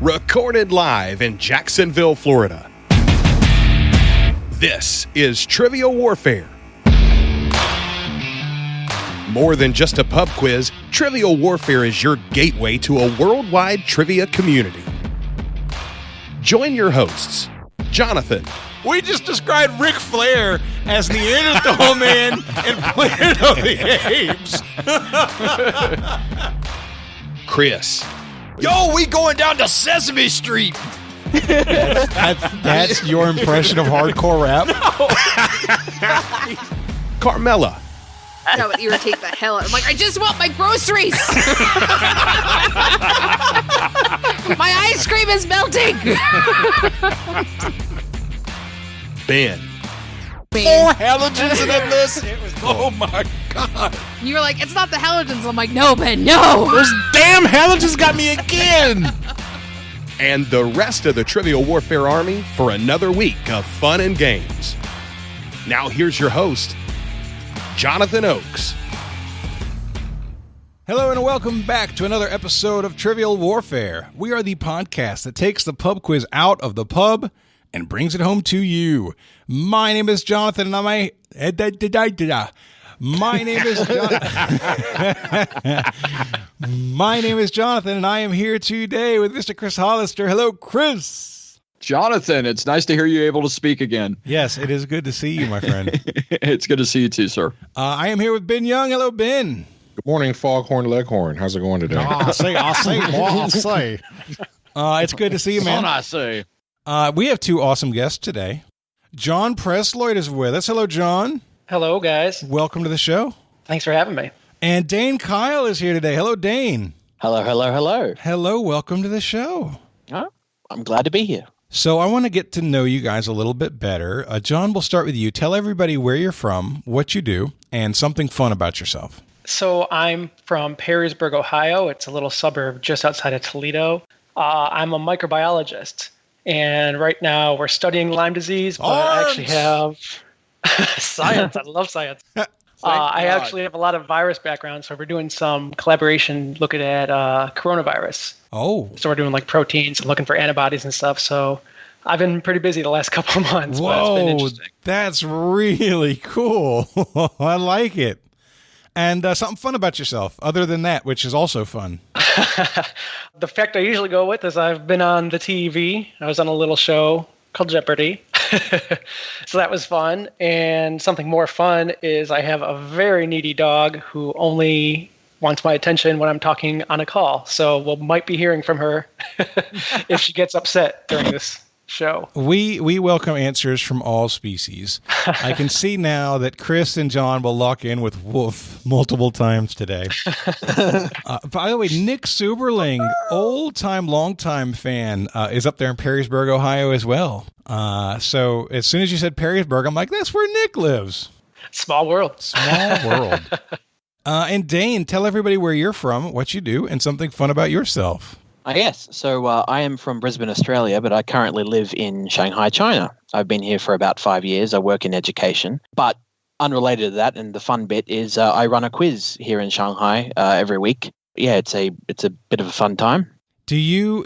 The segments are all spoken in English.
recorded live in Jacksonville, Florida. This is Trivial Warfare. More than just a pub quiz, Trivial Warfare is your gateway to a worldwide trivia community. Join your hosts, Jonathan. We just described Ric Flair as Neanderthal Man and Planet of the Apes. Chris. Yo, we going down to Sesame Street. That's your impression of hardcore rap? Carmela. That would irritate the hell out. I'm like, I just want my groceries. My ice cream is melting. Ben. 4 halogens in that list. Oh my God. You were like, it's not the halogens. I'm like, no, Ben, no. Those damn halogens got me again. And the rest of the Trivial Warfare Army for another week of fun and games. Now here's your host, Jonathan Oakes. Hello and welcome back to another episode of Trivial Warfare. We are the podcast that takes the pub quiz out of the pub and brings it home to you. My name is Jonathan, and My name is Jonathan, and I am here today with Mr. Chris Hollister. Hello, Chris. Jonathan, it's nice to hear you able to speak again. Yes, it is good to see you, my friend. It's good to see you too, sir. I am here with Ben Young. Hello, Ben. Good morning, Foghorn Leghorn. How's it going today? I'll say. It's good to see you, man. I say. We have two awesome guests today. John Presloid is with us. Hello, John. Hello, guys. Welcome to the show. Thanks for having me. And Dane Kyle is here today. Hello, Dane. Hello. Hello, welcome to the show. Oh, I'm glad to be here. So I want to get to know you guys a little bit better. John, we'll start with you. Tell everybody where you're from, what you do, and something fun about yourself. So I'm from Perrysburg, Ohio. It's a little suburb just outside of Toledo. I'm a microbiologist. And right now we're studying Lyme disease, but I actually have science. I love science. I actually have a lot of virus background, so we're doing some collaboration looking at coronavirus. Oh. So we're doing like proteins and looking for antibodies and stuff. So I've been pretty busy the last couple of months. Whoa, but it's been interesting. That's really cool. I like it. And something fun about yourself, other than that, which is also fun. The fact I usually go with is I've been on the TV. I was on a little show called Jeopardy. So that was fun. And something more fun is I have a very needy dog who only wants my attention when I'm talking on a call. So we might be hearing from her if she gets upset during this show. We welcome answers from all species. I can see now that Chris and John will lock in with Wolf multiple times today. By the way, Nick Suberling, old-time, long-time fan, is up there in Perrysburg, Ohio as well. So as soon as you said Perrysburg, I'm like, that's where Nick lives. Small world. Small world. And Dane, tell everybody where you're from, what you do, and something fun about yourself. Yes, so I am from Brisbane, Australia, but I currently live in Shanghai, China. I've been here for about 5 years. I work in education. But unrelated to that, and the fun bit is I run a quiz here in Shanghai every week. Yeah, it's a bit of a fun time. Do you...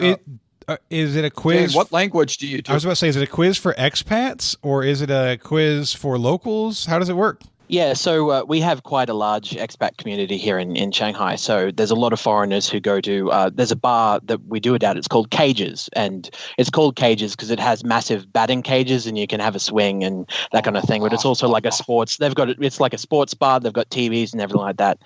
is it a quiz? Dan, what language do you do? I was about to say, is it a quiz for expats or is it a quiz for locals? How does it work? Yeah, so we have quite a large expat community here in Shanghai. So there's a lot of foreigners who go to, there's a bar that we do it at. It's called Cages. And it's called Cages because it has massive batting cages and you can have a swing and that kind of thing. But it's also like a sports, it's like a sports bar. They've got TVs and everything like that.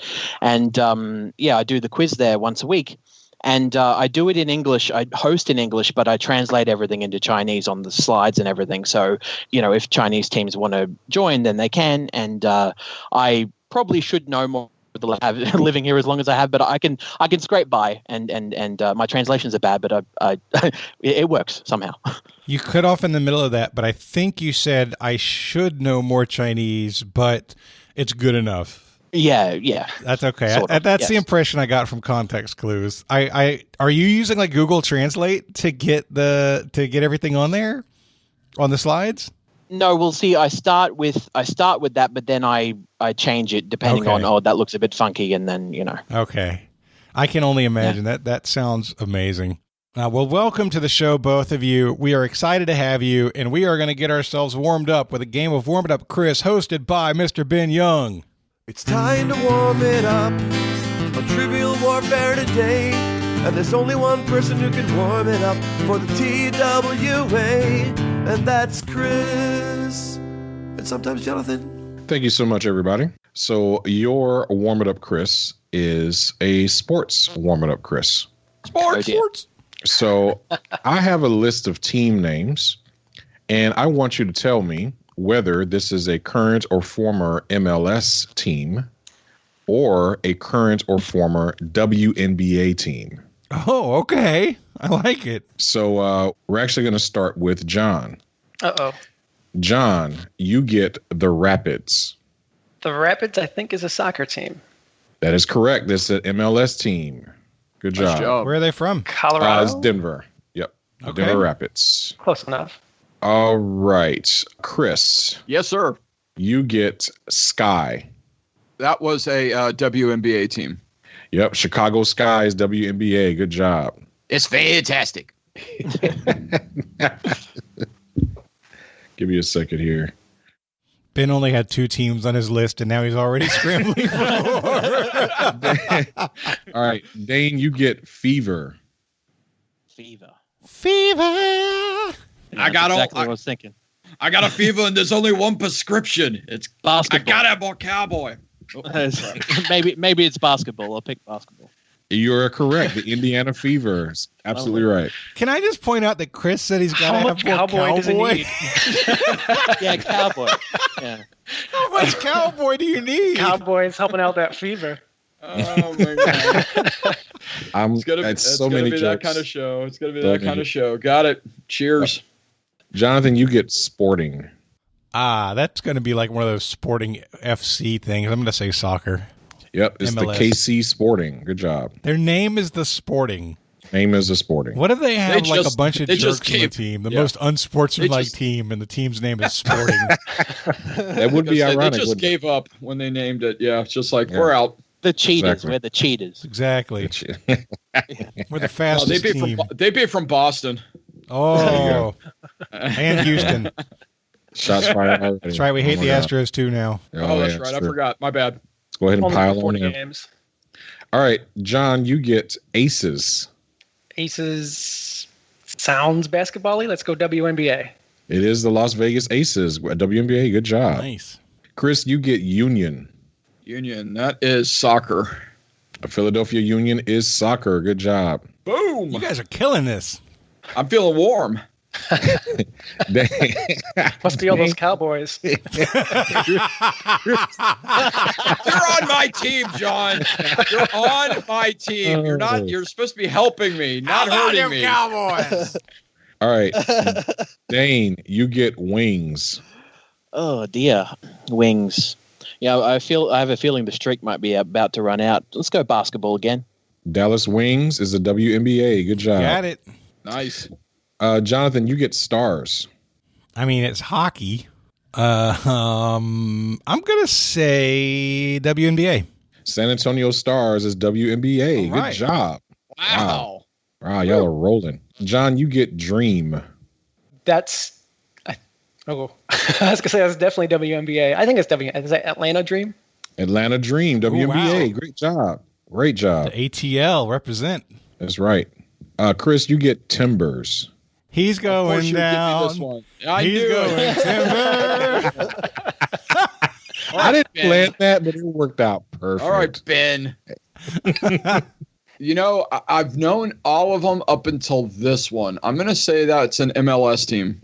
And I do the quiz there once a week. And I do it in English. I host in English, but I translate everything into Chinese on the slides and everything. So, if Chinese teams want to join, then they can. And I probably should know more living here as long as I have, but I can scrape by. And my translations are bad, but it works somehow. You cut off in the middle of that, but I think you said I should know more Chinese, but it's good enough. Yeah. That's okay. Sort of, that's yes. the impression I got from context clues. Are you using like Google Translate to get everything on there on the slides? No, we'll see. I start with that, but then I change it depending on that looks a bit funky, and then Okay, I can only imagine that sounds amazing. Well, welcome to the show, both of you. We are excited to have you, and we are going to get ourselves warmed up with a game of Warm It Up Chris, hosted by Mr. Ben Young. It's time to warm it up on Trivial Warfare today. And there's only one person who can warm it up for the TWA, and that's Chris. And sometimes Jonathan. Thank you so much, everybody. So your Warm It Up Chris is a sports Warm It Up Chris. Sports. So I have a list of team names, and I want you to tell me whether this is a current or former MLS team or a current or former WNBA team. Oh, okay. I like it. So we're actually going to start with John. Uh-oh. John, you get the Rapids. The Rapids, I think, is a soccer team. That is correct. This is an MLS team. Good job. Nice job. Where are they from? Colorado? It's Denver. Yep. Okay. Denver Rapids. Close enough. All right. Chris, Yes, sir. you get Sky. That was a WNBA team. Yep. Chicago Sky's WNBA. Good job. It's fantastic. Give me a second here. Ben only had 2 teams on his list, and now he's already scrambling for more. All right. Dane, you get Fever. Fever. Fever. I got all- exactly what I was thinking. I got a fever and there's only one prescription. It's Basketball. I gotta have more cowboy. maybe it's basketball. I'll pick basketball. You're correct. The Indiana Fever. Absolutely right. Can I just point out that Chris said he's got to How have much more cowboy does he need? Yeah, cowboy. Yeah. How much cowboy do you need? Cowboys helping out that fever. Oh my god. It's so many be jokes. that kind of show. It's gonna be So that kind many. of show. Got it. Cheers. Jonathan, you get Sporting. That's going to be like one of those sporting FC things. I'm going to say soccer. Yep. It's MLS. the KC Sporting. Good job. Their name is the Sporting. Name is the Sporting. What if they have They like just- a bunch of they just jerks on the gave- team? The yeah. most unsportsmanlike They just- team, and the team's name is Sporting. That would be ironic. They just wouldn't it? gave up when they named it. Yeah, it's just like Yeah. we're out. The cheaters. Exactly. We're the cheaters. Exactly. We're the No, fastest team. they'd be from Boston. Oh, and Houston. Shots fired already. That's right. We hate Oh, the my God. Astros too now. Oh, that's yeah, right. I sure. forgot. My bad. Let's go ahead and Only pile for on 40 in. games. All right, John, you get Aces. Aces sounds basketball-y. Let's go WNBA. It is the Las Vegas Aces. WNBA, good job. Nice. Chris, you get Union. Union. That is soccer. Philadelphia Union is soccer. Good job. Boom. You guys are killing this. I'm feeling warm. Must be all those Cowboys. You're on my team, John. You're on my team. You're not. You're supposed to be helping me, not hurting me. Cowboys? All right, Dane, you get Wings. Oh dear, Wings. Yeah, I have a feeling the streak might be about to run out. Let's go basketball again. Dallas Wings is the WNBA. Good job. Got it. Nice. Jonathan, you get Stars. I mean, it's hockey. I'm gonna say WNBA. San Antonio Stars is WNBA. All right. Good job. Wow. Wow, y'all are rolling. John, you get Dream. That's. I was gonna say that's definitely WNBA. I think it's Is that Atlanta Dream? Atlanta Dream, WNBA. wow. Great job. Great job. The ATL represent. That's right. Chris, you get Timbers. He's Of course going you would give me down. this one. I He's knew going it. timber. I didn't Ben. plan that, but it worked out perfect. All right, Ben. You know, I've known all of them up until this one. I'm going to say that it's an MLS team.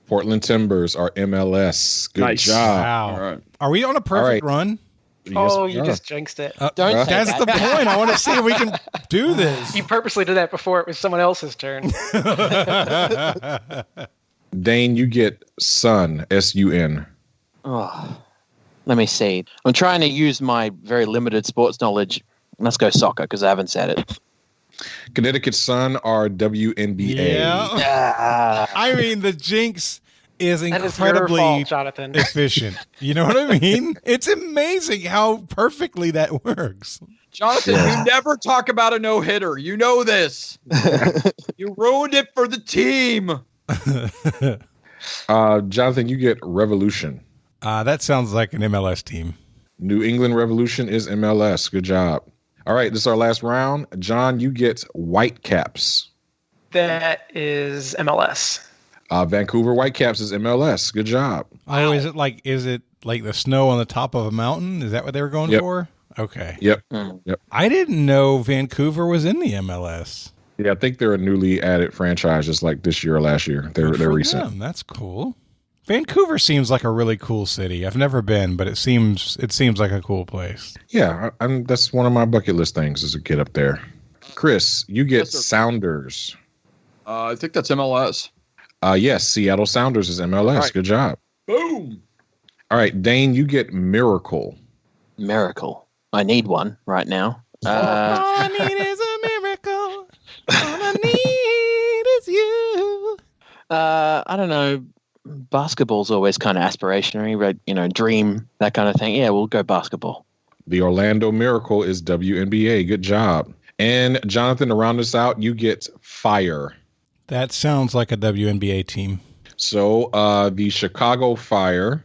Portland Timbers are MLS. Good Nice. job. Wow. All right. Are we on a perfect All run? Yes, Oh, we you are. just jinxed it. Don't say That's that. the point. I want to see if we can do this. You purposely did that before it was someone else's turn. Dane, you get Sun, S-U-N. Oh, let me see. I'm trying to use my very limited sports knowledge. Let's go soccer because I haven't said it. Connecticut Sun are WNBA. Yeah. I mean, the jinx is That is your incredibly fault, Jonathan. efficient. You know what I mean? It's amazing how perfectly that works. Jonathan, Yeah. you never talk about a no-hitter. You know this. You ruined it for the team. Jonathan, you get Revolution. That sounds like an MLS team. New England Revolution is MLS. Good job. All right, this is our last round. John, you get Whitecaps. That is MLS. Vancouver Whitecaps is MLS. Good job. Oh, is it like the snow on the top of a mountain? Is that what they were going for? Okay. Yep. I didn't know Vancouver was in the MLS. Yeah, I think they're a newly added franchise, just like this year or last year. They're recent. Them. That's cool. Vancouver seems like a really cool city. I've never been, but it seems like a cool place. Yeah, that's one of my bucket list things is to get up there. Chris, you get Yes, sir. Sounders. I think that's MLS. Yes, Seattle Sounders is MLS. Right. Good job. Boom. All right, Dane, you get Miracle. Miracle. I need one right now. All I need is a miracle. All I need is you. I don't know. Basketball's always kind of aspirational, right? Dream, that kind of thing. Yeah, we'll go basketball. The Orlando Miracle is WNBA. Good job. And Jonathan, to round us out, you get Fire. That sounds like a WNBA team. So the Chicago Fire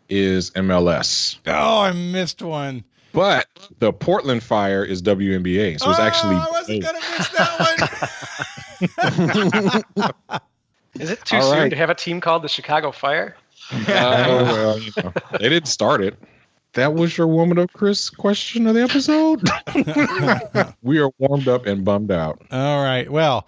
is MLS. Oh, I missed one. But the Portland Fire is WNBA. So it's actually I wasn't going to miss that one. Is it too All soon right. to have a team called the Chicago Fire? well, they didn't start it. That was your Woman of Chris question of the episode? We are warmed up and bummed out. All right. Well,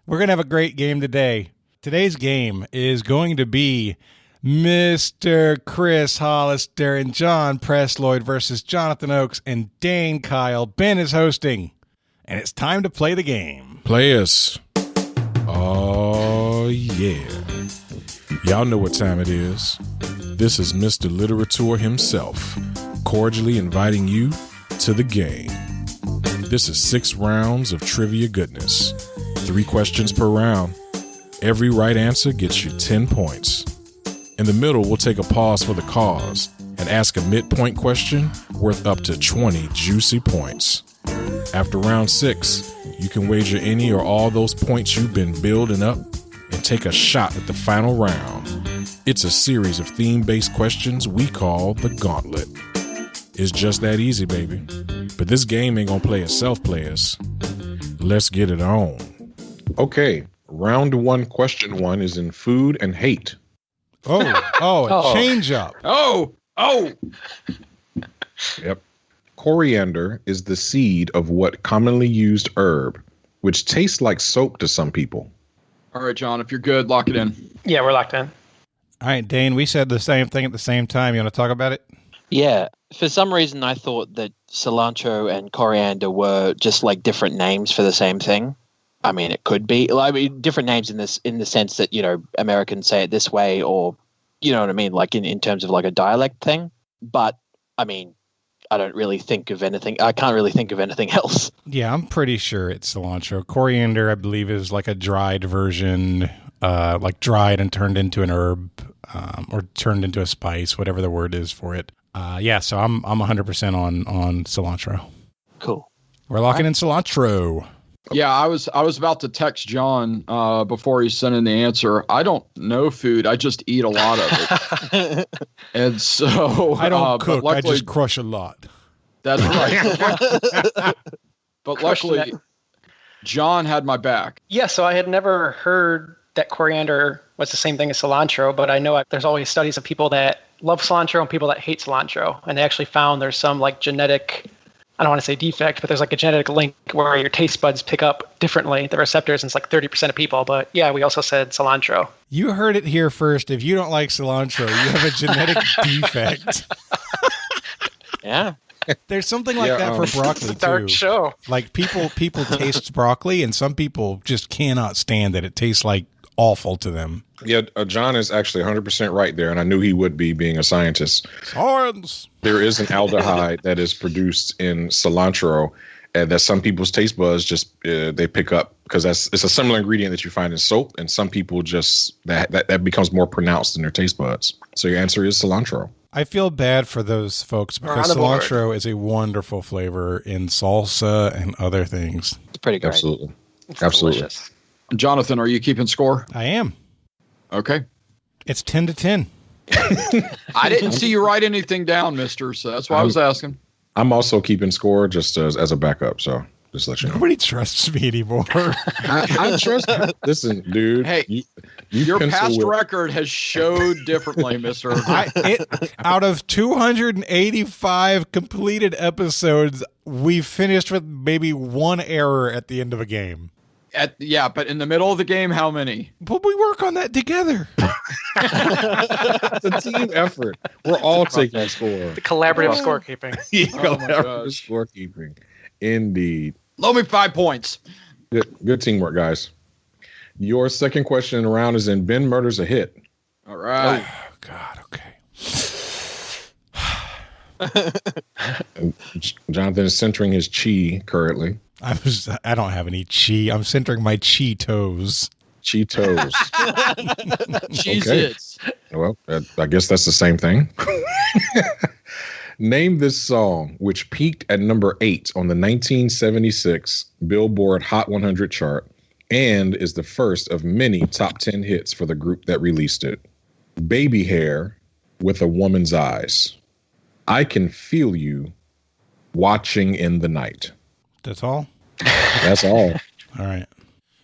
we're going to have a great game today. Today's game is going to be Mr. Chris Hollister and John Presloid versus Jonathan Oakes and Dane Kyle. Ben is hosting, and it's time to play the game. Players. Oh, yeah. Y'all know what time it is. This is Mr. Literature himself, cordially inviting you to the game. This is 6 rounds of trivia goodness. 3 questions per round. Every right answer gets you 10 points. In the middle, we'll take a pause for the cause and ask a midpoint question worth up to 20 juicy points. After round 6, you can wager any or all those points you've been building up and take a shot at the final round. It's a series of theme-based questions we call the Gauntlet. It's just that easy, baby. But this game ain't gonna play itself, players. Let's get it on. Okay, round 1, question 1 is in food and hate. A change up. Oh. Yep. Coriander is the seed of what commonly used herb, which tastes like soap to some people. All right, John, if you're good, lock it in. Yeah, we're locked in. All right, Dane, we said the same thing at the same time. You want to talk about it? Yeah. For some reason, I thought that cilantro and coriander were just like different names for the same thing. I mean, it could be. Different names in the sense that, Americans say it this way, or, you know what I mean, like in terms of like a dialect thing. But, I mean, I can't really think of anything else. Yeah, I'm pretty sure it's cilantro. Coriander, I believe, is like a dried version, like dried and turned into an herb, or turned into a spice, whatever the word is for it. So I'm 100% on cilantro. Cool. We're locking in cilantro. Yeah, I was about to text John before he sent in the answer. I don't know food. I just eat a lot of it. And so I don't cook. but luckily, I just crush a lot. That's right. But luckily, John had my back. Yeah, so I had never heard that coriander was the same thing as cilantro, but I know there's always studies of people that love cilantro and people that hate cilantro. And they actually found there's some like genetic, I don't want to say defect, but there's like a genetic link where your taste buds pick up differently, the receptors, and it's like 30% of people. But yeah, we also said cilantro. You heard it here first. If you don't like cilantro, you have a genetic defect. Yeah. There's something like that for broccoli too. Dark show. Like people taste broccoli, and some people just cannot stand it. It tastes like awful to them. Yeah, John is actually 100% right there, and I knew he would be being a scientist. Science. There is an aldehyde that is produced in cilantro, and that some people's taste buds just they pick up because it's a similar ingredient that you find in soap, and some people just that becomes more pronounced in their taste buds. So your answer is cilantro. I feel bad for those folks because cilantro is a wonderful flavor in salsa and other things. It's pretty great. Absolutely. It's Absolutely. delicious. Jonathan, are you keeping score? I am. Okay. It's 10-10. I didn't see you write anything down, mister, so that's why I was asking. I'm also keeping score just as a backup, so just let you know. Nobody trusts me anymore. I trust you. Listen, dude. Hey, your past record has showed differently, mister. Out of 285 completed episodes, we finished with maybe one error at the end of a game. But in the middle of the game, how many? But we work on that together. It's a team effort. We're all taking score. The collaborative scorekeeping. Collaborative scorekeeping. Indeed. Loan me 5 points. Good teamwork, guys. Your second question in the round is in Ben Murders a Hit. All right. Oh, God, okay. Jonathan is centering his chi currently. I don't have any chi. I'm centering my Cheetos. Cheetos. Cheez-Its. Okay. Well, I guess that's the same thing. Name this song, which peaked at number 8 on the 1976 Billboard Hot 100 chart and is the first of many top 10 hits for the group that released it. Baby Hair with a Woman's Eyes. I Can Feel You Watching in the Night. That's all? That's all. All right.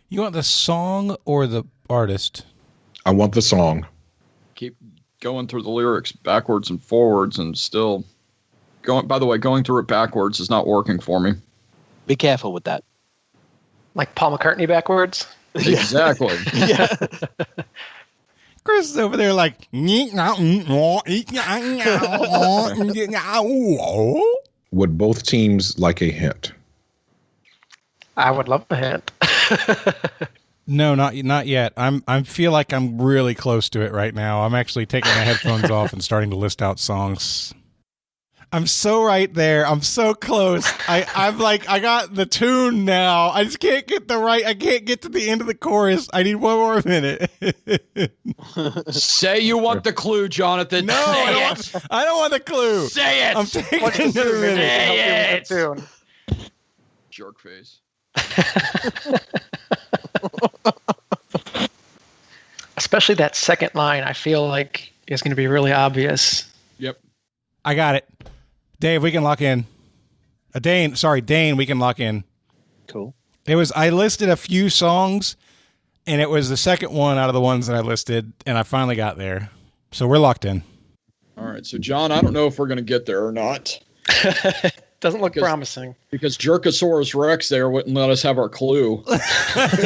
You want the song or the artist? I want the song. Keep going through the lyrics backwards and forwards and still going. By the way, going through it backwards is not working for me. Be careful with that. Like Paul McCartney backwards? Exactly. Yeah. Chris is over there like... Would both teams like a hint? I would love a hint. No, not yet. I feel like I'm really close to it right now. I'm actually taking my headphones off and starting to list out songs. I'm so right there. I'm so close. I got the tune now. I just can't get I can't get to the end of the chorus. I need one more minute. Say you want the clue, Jonathan. No, I don't want the clue. Say it. I'm taking another minute. Say it. Jerk face. Especially that second line, I feel like is going to be really obvious. Yep. I got it. Dave, we can lock in. Dane, we can lock in. Cool. I listed a few songs, and it was the second one out of the ones that I listed, and I finally got there. So we're locked in. All right. So, John, I don't know if we're going to get there or not. Doesn't look promising. Because Jerkosaurus Rex there wouldn't let us have our clue.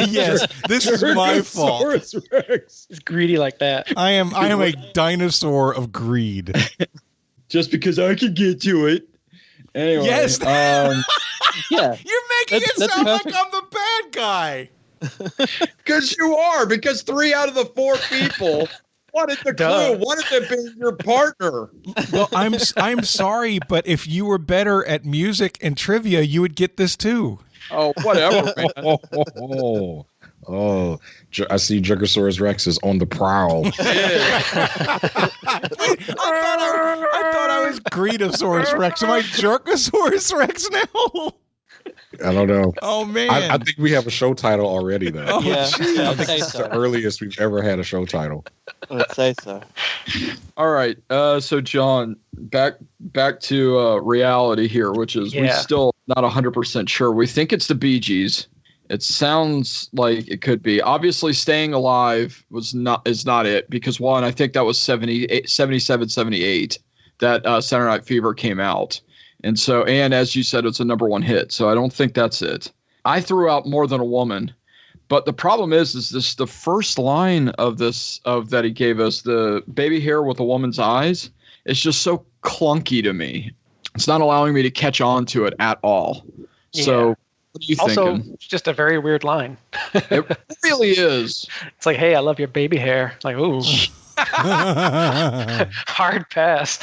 Yes, this is my fault. Rex. It's greedy like that. I am a dinosaur of greed. Just because I can get to it. Anyway. Yes. Yeah. You're making it sound like I'm the bad guy. Because you are. Because 3 out of the 4 people wanted the clue. Wanted to be your partner. Well, I'm sorry, but if you were better at music and trivia, you would get this too. Oh, whatever, man. Oh, I see Jerkosaurus Rex is on the prowl. I thought I was Greedosaurus Rex. Am I Jerkosaurus Rex now? I don't know. Oh, man. I think we have a show title already, though. Oh, Yeah, geez. I'd say It's so. the earliest we've ever had a show title. I'd say so. All right. So, John, back to reality here, which is we're still not 100% sure. We think it's the Bee Gees. It sounds like it could be. Obviously, Staying Alive is not it because, one, I think that was 77, 78 that Saturday Night Fever came out. And so, and as you said, it's a number 1 hit. So I don't think that's it. I threw out More Than a Woman. But the problem is this the first line of that he gave us, the baby hair with a woman's eyes, it's just so clunky to me. It's not allowing me to catch on to it at all. Yeah. So what are you Also, thinking? it's just a very weird line. It really is. It's like, hey, I love your baby hair. Like, ooh. Hard pass.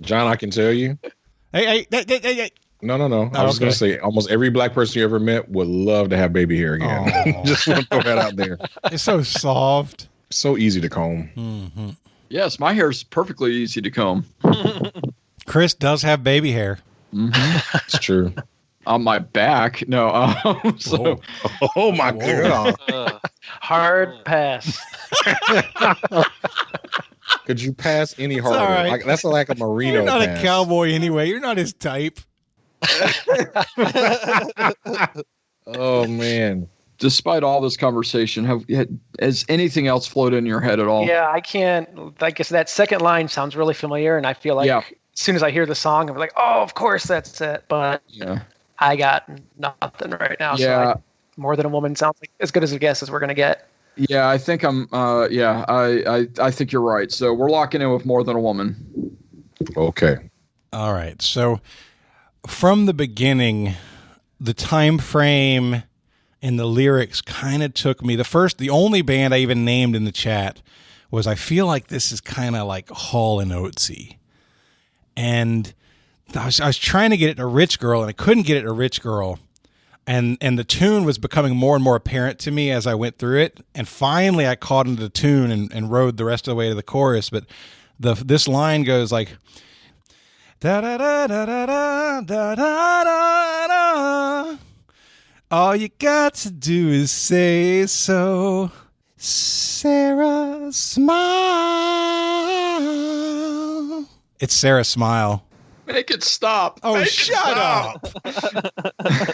John, I can tell you. Hey. No. I was going to say almost every black person you ever met would love to have baby hair again. Just want to throw that out there. It's so soft. So easy to comb. Mm-hmm. Yes, my hair is perfectly easy to comb. Chris does have baby hair. Mm-hmm. It's true. On my back. No. Oh my God. Hard pass. Could you pass any harder? Right. Like, that's like a merino. You're not pass. a cowboy anyway. You're not his type. Oh man. Despite all this conversation, has anything else floated in your head at all? Yeah, I can't. I guess that second line sounds really familiar, and I feel like as soon as I hear the song, I'm like, oh, of course that's it. But I got nothing right now. Yeah. So More Than a Woman sounds like as good as a guess as we're gonna get. Yeah, I think I think you're right. So we're locking in with More Than a Woman. Okay. All right. So from the beginning, the time frame and the lyrics kind of took me. The only band I even named in the chat was, I feel like this is kind of like Hall and Oatesy. And I was trying to get it to Rich Girl, and I couldn't get it to Rich Girl. And the tune was becoming more and more apparent to me as I went through it. And finally I caught into the tune and rode the rest of the way to the chorus. But this line goes like, da da da da da da da da da. All you got to do is say so. Sarah, smile. It's Sarah, smile. Make it stop. Oh, shut up.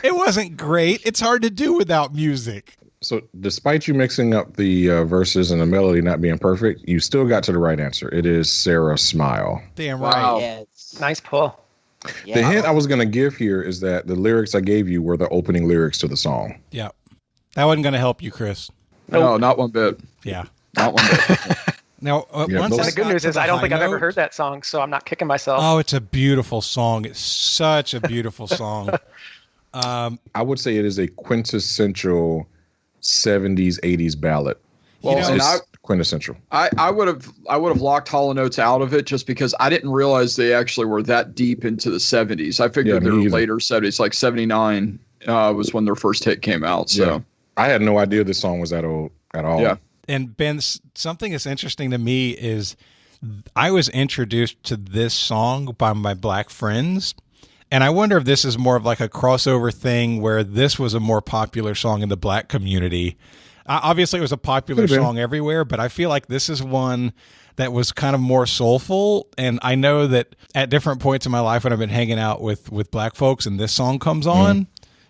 It wasn't great. It's hard to do without music. So despite you mixing up the verses and the melody not being perfect, you still got to the right answer. It is Sarah, smile. Damn Wow. right. Yes. Nice pull. Yeah. The hint I was going to give here is that the lyrics I gave you were the opening lyrics to the song. Yeah. That wasn't going to help you, Chris. No, not one bit. Yeah. Not one bit. Now, once those- I And the got good news to is the I don't high think I've ever note- heard that song, so I'm not kicking myself. Oh, it's a beautiful song. It's such a beautiful song. I would say it is a quintessential 70s, 80s ballad. Well, and It's quintessential. I would have locked Hall and Oates out of it just because I didn't realize they actually were that deep into the 70s. I figured Yeah, they me were either. later 70s, like 79 was when their first hit came out. So Yeah. I had no idea this song was that old at all. Yeah. And Ben, something that's interesting to me is I was introduced to this song by my black friends. And I wonder if this is more of like a crossover thing where this was a more popular song in the black community. Obviously, it was a popular song everywhere, but I feel like this is one that was kind of more soulful. And I know that at different points in my life when I've been hanging out with black folks and this song comes on,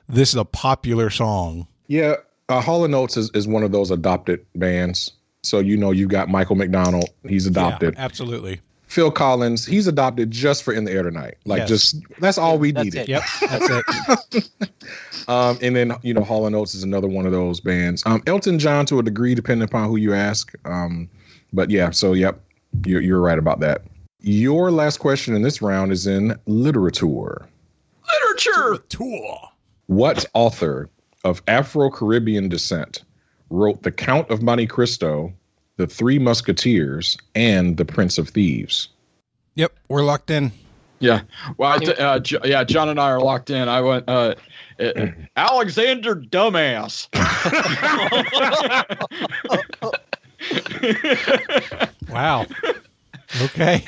this is a popular song. Yeah. Hall & Oates is one of those adopted bands. So, you've got Michael McDonald. He's adopted. Yeah, absolutely. Phil Collins, he's adopted just for In the Air Tonight. Like, that's all we needed. Yep, that's it. And then, Hall & Oates is another one of those bands. Elton John to a degree, depending upon who you ask. But yeah, so, yep, you're right about that. Your last question in this round is in literature. Tour. What author of Afro-Caribbean descent wrote The Count of Monte Cristo, The Three Musketeers, and The Prince of Thieves? Yep, we're locked in. Yeah. Well, John and I are locked in. I went Alexander Dumbass. Wow. Okay.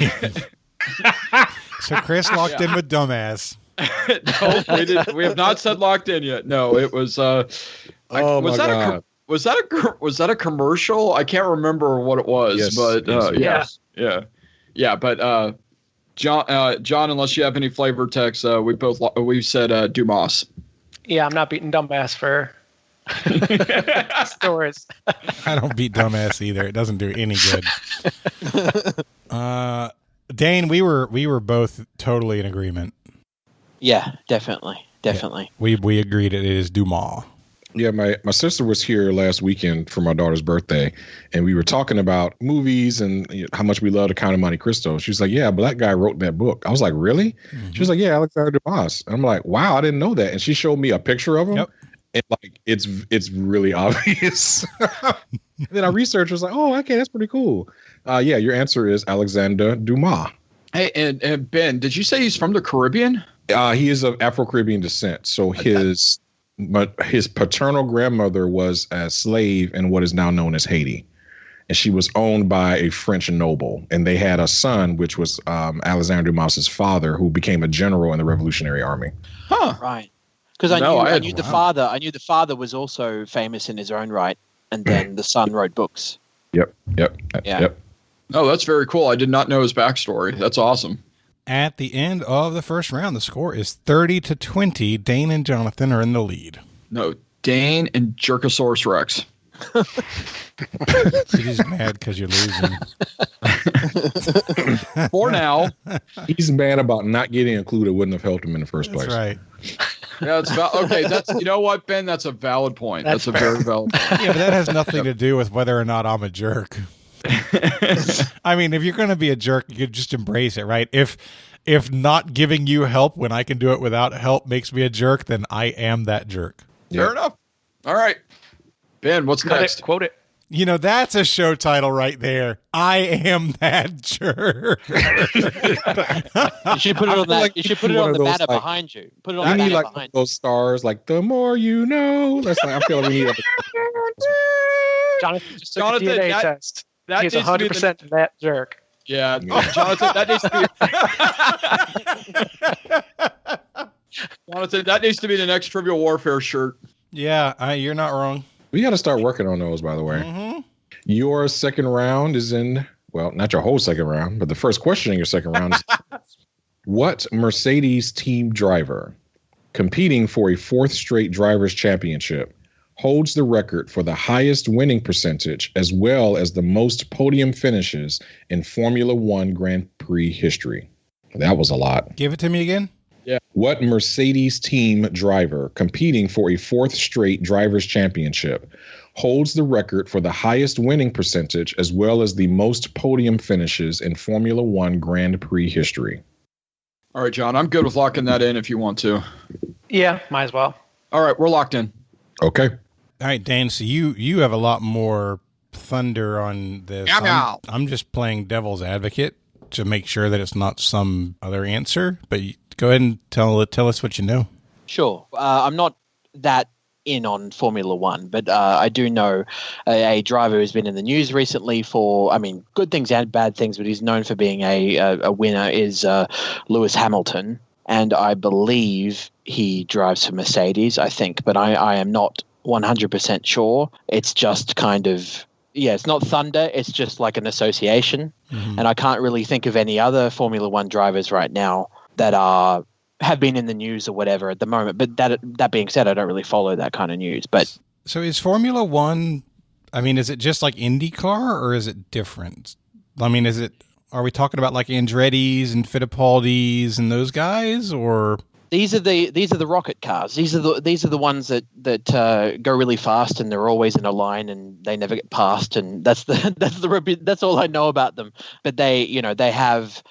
So Chris locked in with dumbass. No, we have not said locked in yet. No, it was. Was that a commercial? I can't remember what it was, Yes, but yeah. But John, unless you have any flavor text, we said Dumas. Yeah, I'm not beating dumbass for stores. I don't beat dumbass either. It doesn't do any good. Dane, we were both totally in agreement. Yeah, definitely. Yeah. We agreed it is Dumas. Yeah, my sister was here last weekend for my daughter's birthday, and we were talking about movies and how much we love The Count of Monte Cristo. She was like, yeah, a black guy wrote that book. I was like, really? Mm-hmm. She was like, yeah, Alexander Dumas. And I'm like, wow, I didn't know that. And she showed me a picture of him. Yep. And like, it's really obvious. And then I researched, was like, oh, okay, that's pretty cool. Yeah, your answer is Alexander Dumas. Hey, and Ben, did you say he's from the Caribbean? He is of Afro-Caribbean descent. So his paternal grandmother was a slave in what is now known as Haiti. And she was owned by a French noble. And they had a son, which was Alexandre Dumas's father, who became a general in the Revolutionary Army. Huh. Right. Because I knew the father. I knew the father was also famous in his own right, and then the son wrote books. Yep. Oh, that's very cool. I did not know his backstory. That's awesome. At the end of the first round, the score is 30-20. Dane and Jonathan are in the lead. No, Dane and Jerkosaurus Rex. He's mad because you're losing. For now. He's mad about not getting included. Wouldn't have helped him in the first place. That's right. Yeah, it's okay. That's, you know what, Ben? That's a valid point. That's a very valid point. Yeah, but that has nothing to do with whether or not I'm a jerk. I mean, if you're going to be a jerk, you could just embrace it, right? If not giving you help when I can do it without help makes me a jerk, then I am that jerk. Fair enough. All right. Ben, what's next? Quote it. You know, that's a show title right there. I am that jerk. You should put it on that. Like you should put it on the banner behind you. Put it on the banner like behind those stars, like the more you know. That's like, I feel like we need. Jonathan just took a DNA test. He's 100% that jerk. Yeah, Jonathan, that needs to be. Jonathan, that needs to be the next Trivial Warfare shirt. Yeah, you're not wrong. We got to start working on those, by the way. Mm-hmm. Your second round is in, well, not your whole second round, but the first question in your second round is what Mercedes team driver competing for a fourth straight drivers' championship holds the record for the highest winning percentage as well as the most podium finishes in Formula One Grand Prix history? That was a lot. Give it to me again. Yeah. What Mercedes team driver competing for a fourth straight drivers' championship holds the record for the highest winning percentage as well as the most podium finishes in Formula One Grand Prix history? All right, John, I'm good with locking that in if you want to. Yeah, might as well. All right, we're locked in. Okay. All right, Dan, so you have a lot more thunder on this. I'm just playing devil's advocate to make sure that it's not some other answer, but go ahead and tell us what you know. Sure. I'm not that in on Formula One, but I do know a driver who's been in the news recently for, I mean, good things and bad things, but he's known for being a winner is Lewis Hamilton. And I believe he drives for Mercedes, I think, but I am not 100% sure. It's just kind of, it's not thunder. It's just like an association. Mm-hmm. And I can't really think of any other Formula One drivers right now that have been in the news or whatever at the moment. But that being said, I don't really follow that kind of news. But so is Formula One, I mean, is it just like IndyCar or is it different? I mean, are we talking about like Andretti's and Fittipaldi's and those guys, or? These are the rocket cars. These are the ones that go really fast and they're always in a line and they never get passed, and that's all I know about them. But they have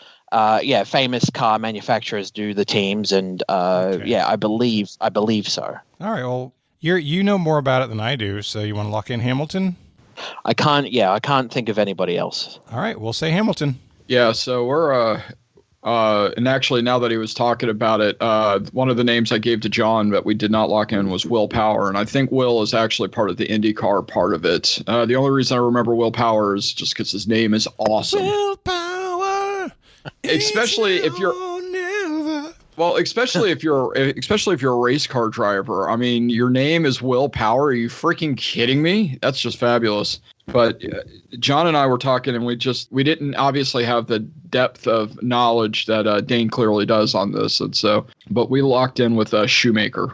famous car manufacturers do the teams, and okay. I believe so. All right, well, you know more about it than I do, so you want to lock in Hamilton? I can't think of anybody else. All right, we'll say Hamilton. Yeah, so we're and actually, now that he was talking about it, one of the names I gave to John that we did not lock in was Will Power. And I think Will is actually part of the IndyCar part of it. The only reason I remember Will Power is just because his name is awesome. Will Power. Especially if you're especially if you're a race car driver. I mean, your name is Will Power. Are you freaking kidding me? That's just fabulous. But John and I were talking, and we didn't obviously have the depth of knowledge that Dane clearly does on this, and so, but we locked in with Schumacher,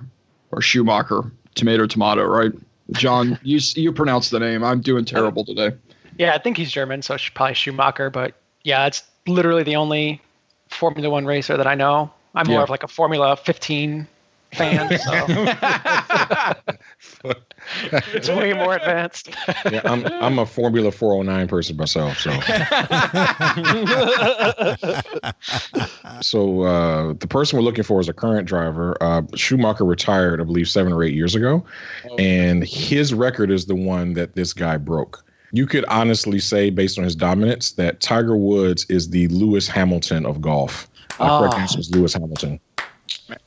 tomato, right? John, you pronounce the name. I'm doing terrible today. Yeah, I think he's German, so probably Schumacher. But yeah, it's literally the only Formula One racer that I know. I'm more of like a Formula 15 fan, so it's way more advanced. Yeah, I'm a Formula 409 person myself, so. So the person we're looking for is a current driver. Schumacher retired, I believe, 7 or 8 years ago, and his record is the one that this guy broke. You could honestly say, based on his dominance, that Tiger Woods is the Lewis Hamilton of golf. Correct answer is Lewis Hamilton.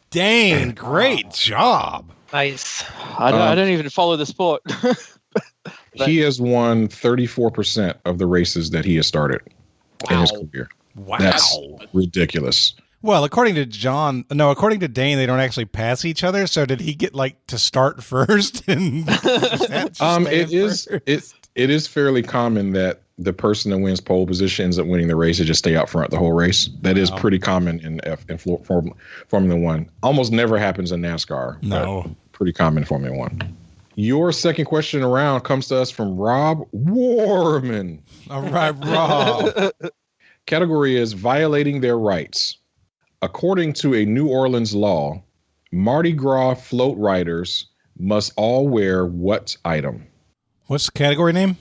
Dane, great job. Nice. I don't even follow the sport. He has won 34% of the races that he has started in his career. Wow. That's ridiculous. Well, according to Dane, they don't actually pass each other. So did he get to start first? And it is fairly common that the person that wins pole position ends up winning the race and just stay out front the whole race. That is pretty common in Formula One. Almost never happens in NASCAR. No. Pretty common in Formula One. Your second question around comes to us from Rob Warman. All right, Rob. Category is violating their rights. According to a New Orleans law, Mardi Gras float riders must all wear what item? What's the category name?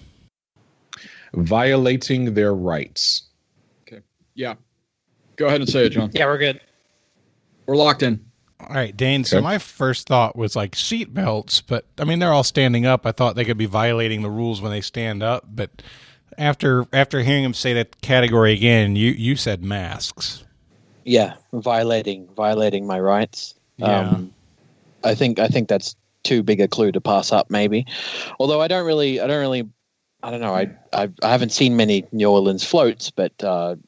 Violating their rights. Okay. Yeah. Go ahead and say it, John. Yeah, we're good. We're locked in. All right, Dane. So my first thought was seat belts, but I mean they're all standing up. I thought they could be violating the rules when they stand up, but after hearing him say that category again, you said masks. Yeah, violating my rights. Yeah. I think that's too big a clue to pass up. Maybe, although I don't know. I haven't seen many New Orleans floats, but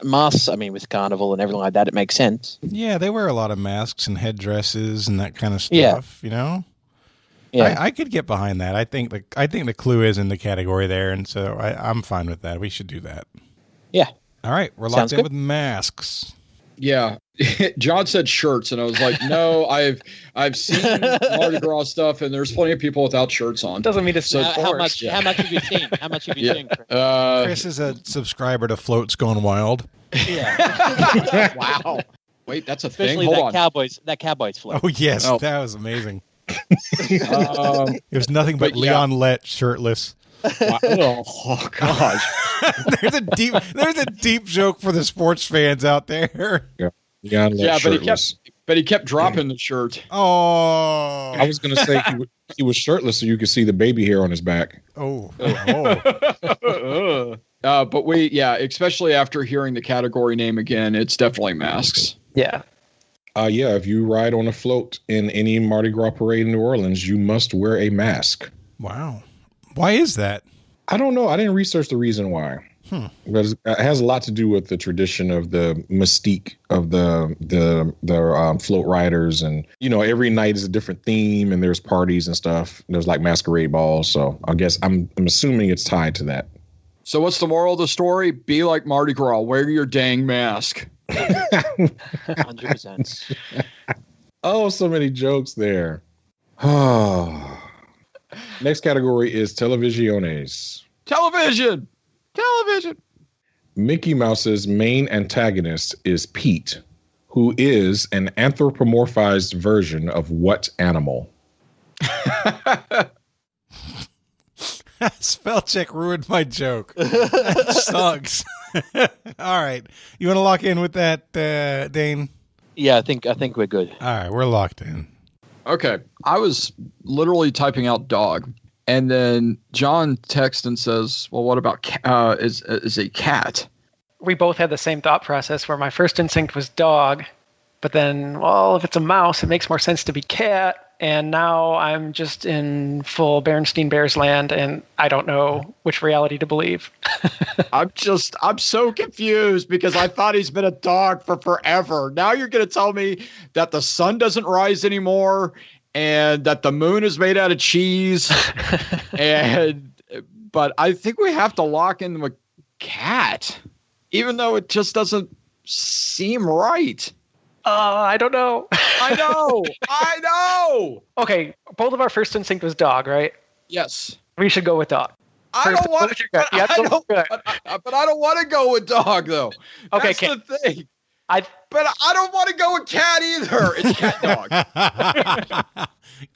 masks. I mean, with Carnival and everything like that, it makes sense. Yeah, they wear a lot of masks and headdresses and that kind of stuff. Yeah. Yeah, I could get behind that. I think the clue is in the category there, and so I'm fine with that. We should do that. Yeah. All right, we're locked in with masks. Yeah. John said shirts, and I was like, no, I've seen Mardi Gras stuff, and there's plenty of people without shirts on. Doesn't mean it's how much have you seen? How much have you seen, Chris? Chris is a subscriber to Floats Gone Wild. Yeah. Wow. Wait, that's a Especially thing? Hold on. That Cowboys float. Oh, yes. Oh. That was amazing. It was nothing but Leon Lett shirtless. Oh gosh. There's a deep joke for the sports fans out there. Yeah. Leon Lett shirtless. But he kept dropping the shirt. Oh. I was going to say he was shirtless so you could see the baby hair on his back. Oh. But especially after hearing the category name again, it's definitely masks. Yeah. If you ride on a float in any Mardi Gras parade in New Orleans, you must wear a mask. Wow. Why is that? I don't know. I didn't research the reason why. Because it has a lot to do with the tradition of the mystique of the float riders, and every night is a different theme, and there's parties and stuff. There's masquerade balls, so I guess I'm assuming it's tied to that. So what's the moral of the story? Be like Mardi Gras. Wear your dang mask. 100%. Oh, so many jokes there. Oh. Next category is televisiones. Television. Mickey Mouse's main antagonist is Pete, who is an anthropomorphized version of what animal? Spell check ruined my joke. That sucks. All right. You want to lock in with that, Dane? Yeah, I think we're good. All right, we're locked in. Okay. I was literally typing out dog, and then John texts and says, well, what about is a cat? We both had the same thought process where my first instinct was dog, but then, well, if it's a mouse, it makes more sense to be cat. And now I'm just in full Berenstain Bears land, and I don't know which reality to believe. I'm so confused because I thought he's been a dog for forever. Now you're going to tell me that the sun doesn't rise anymore and that the moon is made out of cheese. But I think we have to lock in the cat, even though it just doesn't seem right. I don't know. I know. Okay, both of our first instinct was dog, right? Yes. We should go with dog. But I don't want to go with dog, though. Okay, that's the thing. But I don't want to go with cat either. It's cat dog.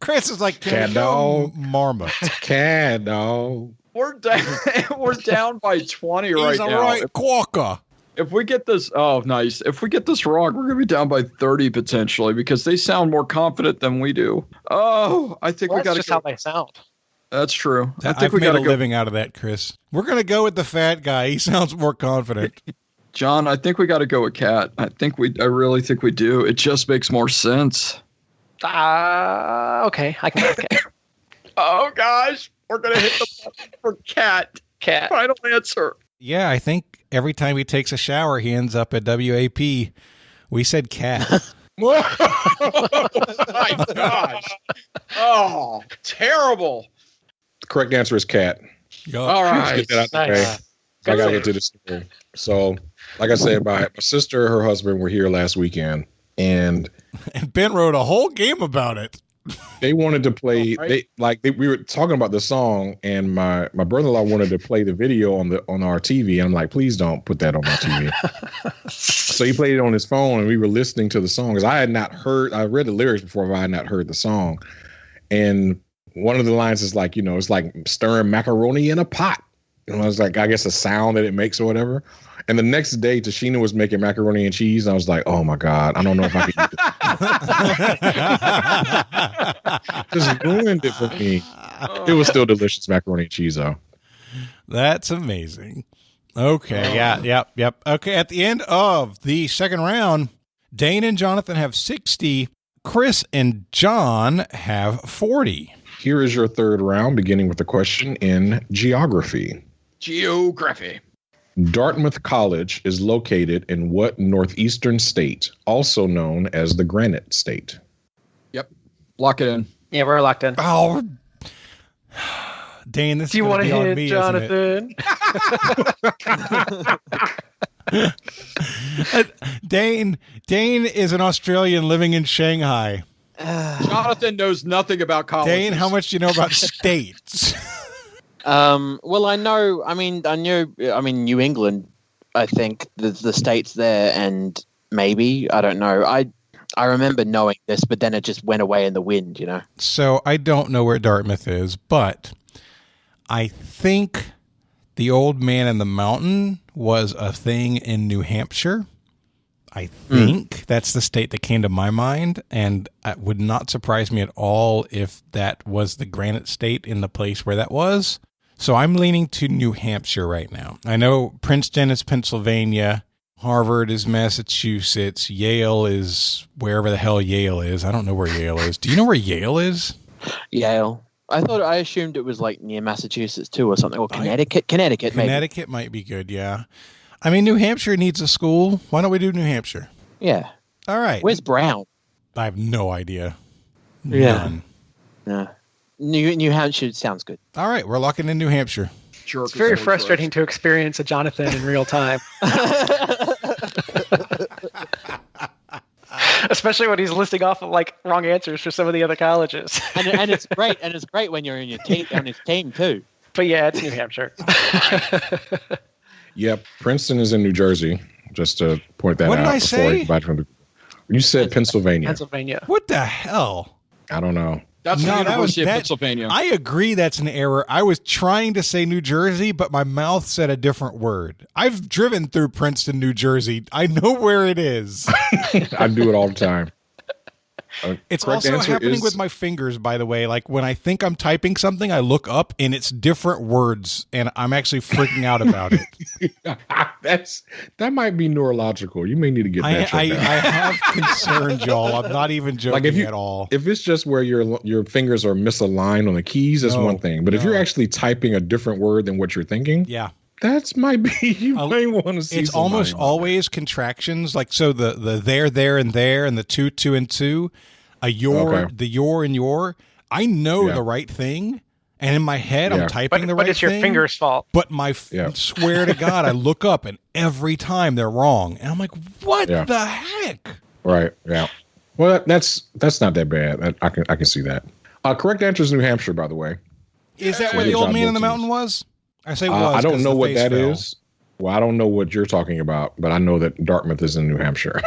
Chris is like cat dog, marmot. Cat dog. We're down by 20 right now. He's a right quokka. If we get this, nice. If we get this wrong, we're going to be down by 30 potentially because they sound more confident than we do. Oh, I think we got to. That's just how they sound. That's true. I think I've we made got a to go. living out of that, Chris. We're going to go with the fat guy. He sounds more confident. John, I think we got to go with Cat. I really think we do. It just makes more sense. Okay, I can go with Cat. Oh gosh, we're gonna hit the button for Cat. Cat. Final answer. Yeah, I think every time he takes a shower, he ends up at WAP. We said cat. Oh my gosh. Oh, terrible. The correct answer is cat. All right. Let's get that out the way. I got to get to the story. So, like I said, my sister and her husband were here last weekend, and Ben wrote a whole game about it. they wanted to play. We were talking about the song, and my brother-in-law wanted to play the video on our TV. And I'm like, please don't put that on my TV. So he played it on his phone, and we were listening to the song because I read the lyrics before, but I had not heard the song. And one of the lines is like, it's like stirring macaroni in a pot. And I was like, I guess a sound that it makes or whatever. And the next day, Tashina was making macaroni and cheese. And I was like, oh, my God, I don't know if I can eat this. Just ruined it for me. It was still delicious macaroni and cheese, though. That's amazing. Okay. Yep. Okay. At the end of the second round, Dane and Jonathan have 60. Chris and John have 40. Here is your third round, beginning with a question in geography. Geography. Dartmouth College is located in what northeastern state, also known as the Granite State? Yep. Lock it in. Yeah, we're locked in. Oh, Dane, this Do you want to hit me, Jonathan? Dane is an Australian living in Shanghai. Jonathan knows nothing about college. Dane, how much do you know about states? Well, I knew New England, I think the states there, and maybe, I don't know. I remember knowing this, but then it just went away in the wind, So I don't know where Dartmouth is, but I think the Old Man in the Mountain was a thing in New Hampshire. I think that's the state that came to my mind, and it would not surprise me at all if that was the Granite State in the place where that was. So I'm leaning to New Hampshire right now. I know Princeton is Pennsylvania, Harvard is Massachusetts, Yale is wherever the hell Yale is. I don't know where Yale is. Do you know where Yale is? Yale. I assumed it was like near Massachusetts too or something, or Connecticut. Connecticut might be good, yeah. I mean, New Hampshire needs a school. Why don't we do New Hampshire? Yeah. All right. Where's Brown? I have no idea. None. Yeah. New Hampshire sounds good. All right, we're locking in New Hampshire. Sure. It's very frustrating to experience a Jonathan in real time. Especially when he's listing off like wrong answers for some of the other colleges. and it's great. And it's great when you're in your team on his team too. But yeah, it's New Hampshire. Yep, Princeton is in New Jersey. Just to point that out. What did I say? You said Pennsylvania. Pennsylvania. What the hell? I don't know. That's the University of Pennsylvania. I agree that's an error. I was trying to say New Jersey, but my mouth said a different word. I've driven through Princeton, New Jersey. I know where it is. I do it all the time. It's also happening with my fingers, by the way. Like when I think I'm typing something, I look up and it's different words, and I'm actually freaking out about it. That might be neurological. You may need to get that checked out. I have concerns, y'all. I'm not even joking at all. If it's just where your fingers are misaligned on the keys, that's one thing. But if you're actually typing a different word than what you're thinking, yeah. That might be, you may want to see. It's almost always contractions, like so the there, and there, and the two, and two, the your and your. I know the right thing, and in my head I'm typing the right thing. But it's your finger's fault. But swear to God, I look up and every time they're wrong, and I'm like, what the heck? Right. Yeah. Well, that's not that bad. I can see that. Correct answer is New Hampshire, by the way. Is that where the Old Man in the Mountain was? I say was. I don't know what that is. Well, I don't know what you're talking about, but I know that Dartmouth is in New Hampshire.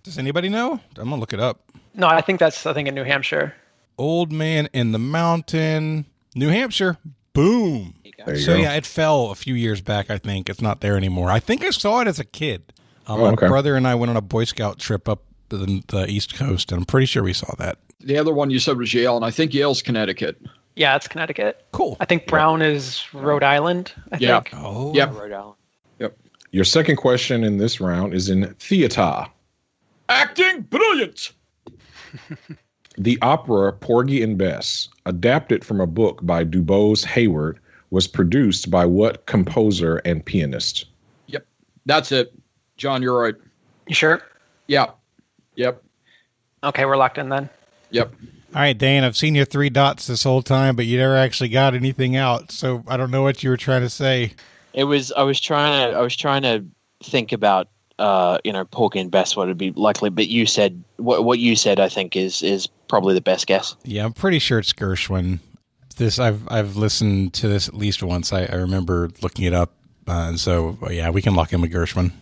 Does anybody know? I'm gonna look it up. No, I think that's the thing in New Hampshire. Old Man in the Mountain, New Hampshire. Boom. So yeah, it fell a few years back. I think it's not there anymore. I think I saw it as a kid. My brother and I went on a Boy Scout trip up the East Coast, and I'm pretty sure we saw that. The other one you said was Yale, and I think Yale's Connecticut. Yeah, it's Connecticut. Cool. I think brown is Rhode Island. I think. Oh, Yep. Rhode Island. Yep. Your second question in this round is in theater. Acting brilliant. The opera Porgy and Bess, adapted from a book by Dubose Hayward, was produced by what composer and pianist? Yep. That's it. John, you're right. You sure? Yeah. Yep. Okay, we're locked in then. Yep. All right, Dan, I've seen your 3 dots this whole time, but you never actually got anything out. So I don't know what you were trying to say. I was trying to think about Porgy and Bess, what would be likely, but you said what you said. I think is probably the best guess. Yeah, I'm pretty sure it's Gershwin. I've listened to this at least once. I remember looking it up, and so yeah, we can lock in with Gershwin.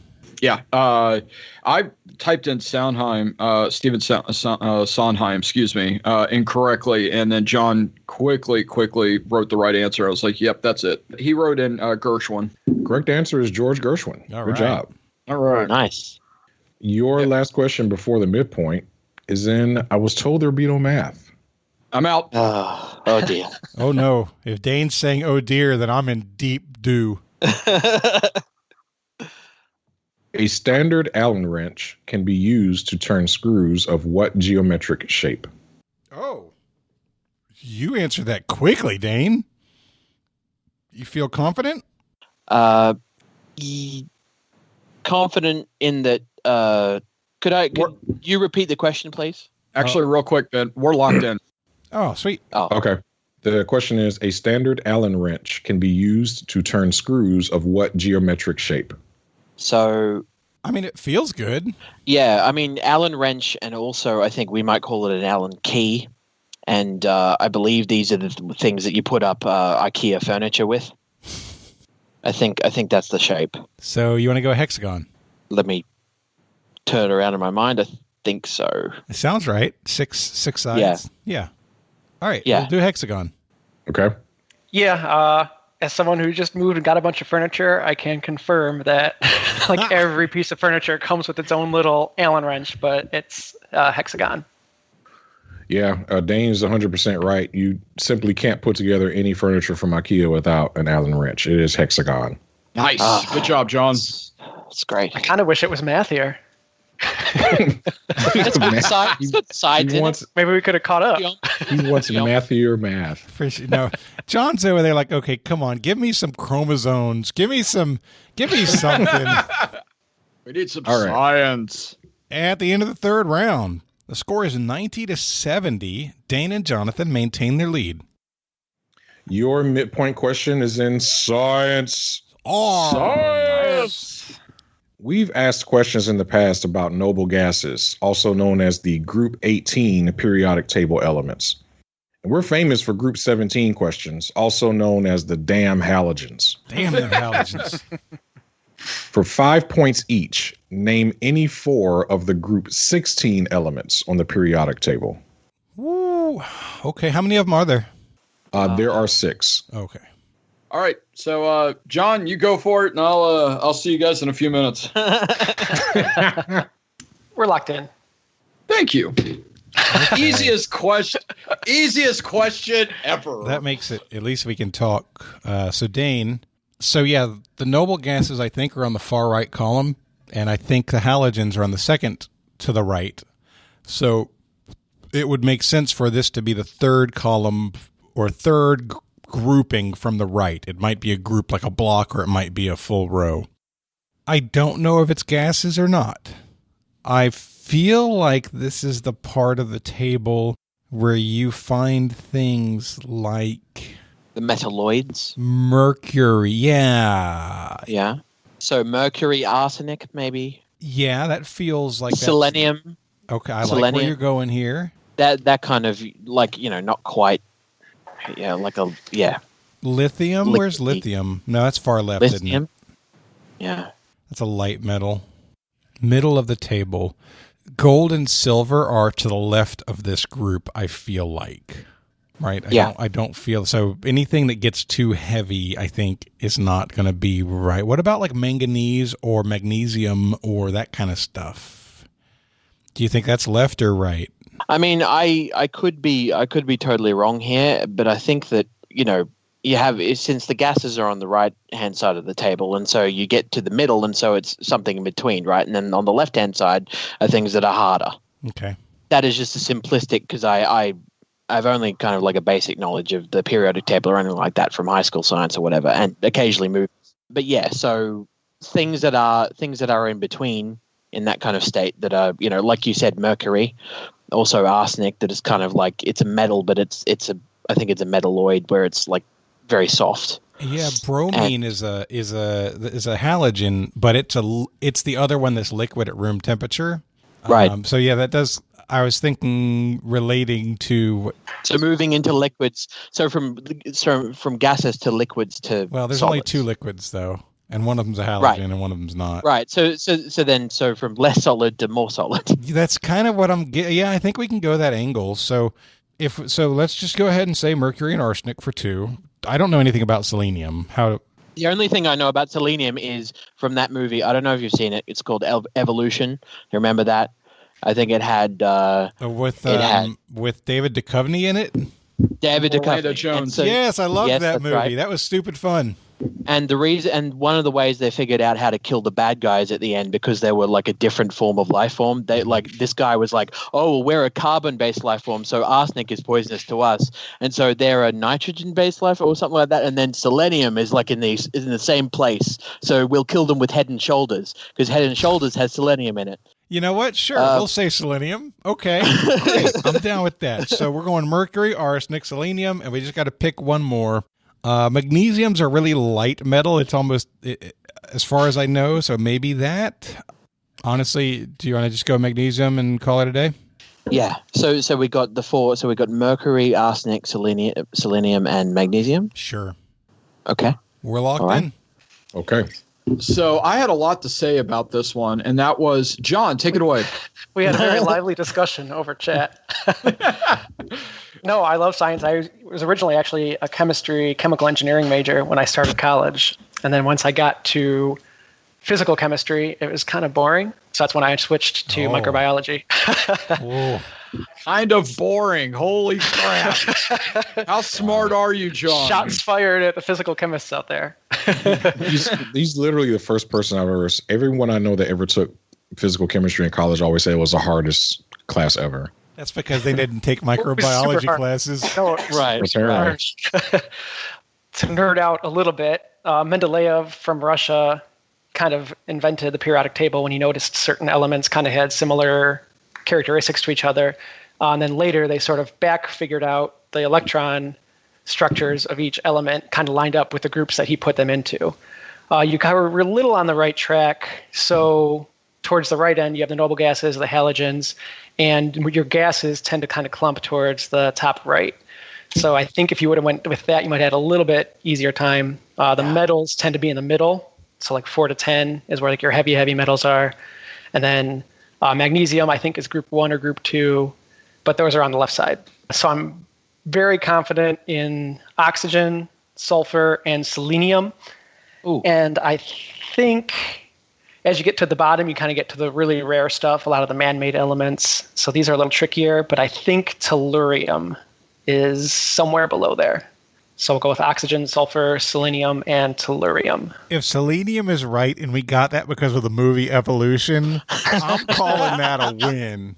Yeah. I typed in Sondheim, Stephen Sondheim, excuse me, incorrectly, and then John quickly wrote the right answer. I was like, "Yep, that's it." He wrote in Gershwin. Correct answer is George Gershwin. All Good right. job. All right. Nice. Your last question before the midpoint is in I was told there'd be no math. I'm out. Oh dear. Oh no! If Dane's saying "oh dear," then I'm in deep doo. A standard Allen wrench can be used to turn screws of what geometric shape? Oh, you answered that quickly, Dane. You feel confident? Confident in that. Could you repeat the question, please? Actually, real quick, Ben, we're locked in. Oh, sweet. Oh, Okay. The question is a standard Allen wrench can be used to turn screws of what geometric shape? so I mean, it feels good. yeah, I mean Allen wrench, and also I think we might call it an Allen key, and I believe these are the things that you put up IKEA furniture with. I think that's the shape. So you want to go hexagon? Let me turn it around in my mind. I think so. It sounds right. Six sides. Yeah. All right. Yeah. We'll do hexagon. Okay. Yeah, as someone who just moved and got a bunch of furniture, I can confirm that like every piece of furniture comes with its own little Allen wrench, but it's hexagon. Yeah, Dane's 100% right. You simply can't put together any furniture from IKEA without an Allen wrench. It is hexagon. Nice. Good job, John. It's great. I kind of wish it was math here. It's got sides in it. Maybe we could have caught up. He wants mathier math. No, John's over there like, okay, come on, give me some chromosomes, give me something. We need some All right. science. At the end of the third round, the score is 90-70. Dane and Jonathan maintain their lead. Your midpoint question is in science. Oh, Science. We've asked questions in the past about noble gases, also known as the Group 18 periodic table elements. And we're famous for Group 17 questions, also known as the damn halogens. damn them halogens. For 5 points each, name any 4 of the Group 16 elements on the periodic table. Woo. Okay, how many of them are there? There are 6. Okay. All right. So, John, you go for it, and I'll see you guys in a few minutes. We're locked in. Thank you. Easiest question ever. That makes it, at least we can talk. So Dane, the noble gases I think are on the far right column, and I think the halogens are on the second to the right. So it would make sense for this to be the third column or third grouping from the right. It might be a group like a block, or it might be a full row. I don't know if it's gases or not. I feel like this is the part of the table where you find things like The metalloids. mercury. Yeah. Yeah. So mercury, arsenic, maybe. Yeah, that feels like Selenium. Okay, I like Selenium. where you're going here. That kind of not quite. Yeah, Lithium? Where's lithium? No, that's far left, isn't lithium. it? Yeah. That's a light metal. Middle of the table. Gold and silver are to the left of this group, I feel like. Right? I don't feel so. Anything that gets too heavy, I think, is not going to be right. What about like manganese or magnesium or that kind of stuff? Do you think that's left or right? I mean, I could be totally wrong here, but I think that, you have, since the gases are on the right hand side of the table, and so you get to the middle, and so it's something in between, right? And then on the left hand side are things that are harder. Okay. That is just a simplistic, because I've only kind of like a basic knowledge of the periodic table or anything like that from high school science or whatever, and occasionally movies. But yeah, so things that are in between in that kind of state that are, like you said, mercury, also arsenic, that is kind of like, it's a metal, but I think it's a metalloid where it's like very soft. Yeah, bromine is a halogen, but it's the other one that's liquid at room temperature. Right. So yeah, that does. I was thinking relating to. So moving into liquids. So from gases to liquids to. Well, there's solids. only two liquids though, and one of them's a halogen Right. and one of them's not. Right. So from less solid to more solid. That's kind of what I'm getting. Yeah, I think we can go that angle. So let's just go ahead and say mercury and arsenic for 2. I don't know anything about selenium. The only thing I know about selenium is from that movie. I don't know if you've seen it. It's called Evolution. You remember that? I think it had with David Duchovny in it. David Orlando Duchovny. Jones. Yes, I loved that that's movie. right. That was stupid fun. And one of the ways they figured out how to kill the bad guys at the end, because they were like a different form of life form. They this guy was like, oh, well, we're a carbon-based life form, so arsenic is poisonous to us, and so they're a nitrogen-based life or something like that. And then selenium is like in the same place, so we'll kill them with Head and Shoulders, because Head and Shoulders has selenium in it. You know what? Sure, we'll say selenium. Okay, great. I'm down with that. So we're going mercury, arsenic, selenium, and we just got to pick one more. Magnesium's a really light metal. It's almost, as far as I know, so maybe that. Honestly, do you want to just go magnesium and call it a day? Yeah. So we got the 4. So we got mercury, arsenic, selenium, and magnesium. Sure. Okay. We're locked All right. in. Okay. So I had a lot to say about this one, and that was, John, take it away. We had a very lively discussion over chat. No, I love science. I was originally actually a chemical engineering major when I started college. And then once I got to physical chemistry, it was kind of boring. So that's when I switched to microbiology. Whoa. Kind of boring. Holy crap. How smart are you, John? Shots fired at the physical chemists out there. He's literally the first person I've ever. Everyone I know that ever took physical chemistry in college always say it was the hardest class ever. That's because they didn't take microbiology classes. No, Right. Right. To nerd out a little bit, Mendeleev from Russia kind of invented the periodic table when he noticed certain elements kind of had similar characteristics to each other. And then later they sort of figured out the electron structures of each element kind of lined up with the groups that he put them into. You were a little on the right track. So towards the right end, you have the noble gases, the halogens, and your gases tend to kind of clump towards the top right. So I think if you would have went with that, you might have had a little bit easier time. The metals tend to be in the middle. So like 4 to 10 is where like your heavy metals are. And then magnesium, I think, is group 1 or group 2, but those are on the left side. So I'm very confident in oxygen, sulfur, and selenium. Ooh. And I think as you get to the bottom, you kind of get to the really rare stuff, a lot of the man-made elements. So these are a little trickier, but I think tellurium is somewhere below there. So we'll go with oxygen, sulfur, selenium, and tellurium. If selenium is right and we got that because of the movie Evolution, I'm calling that a win.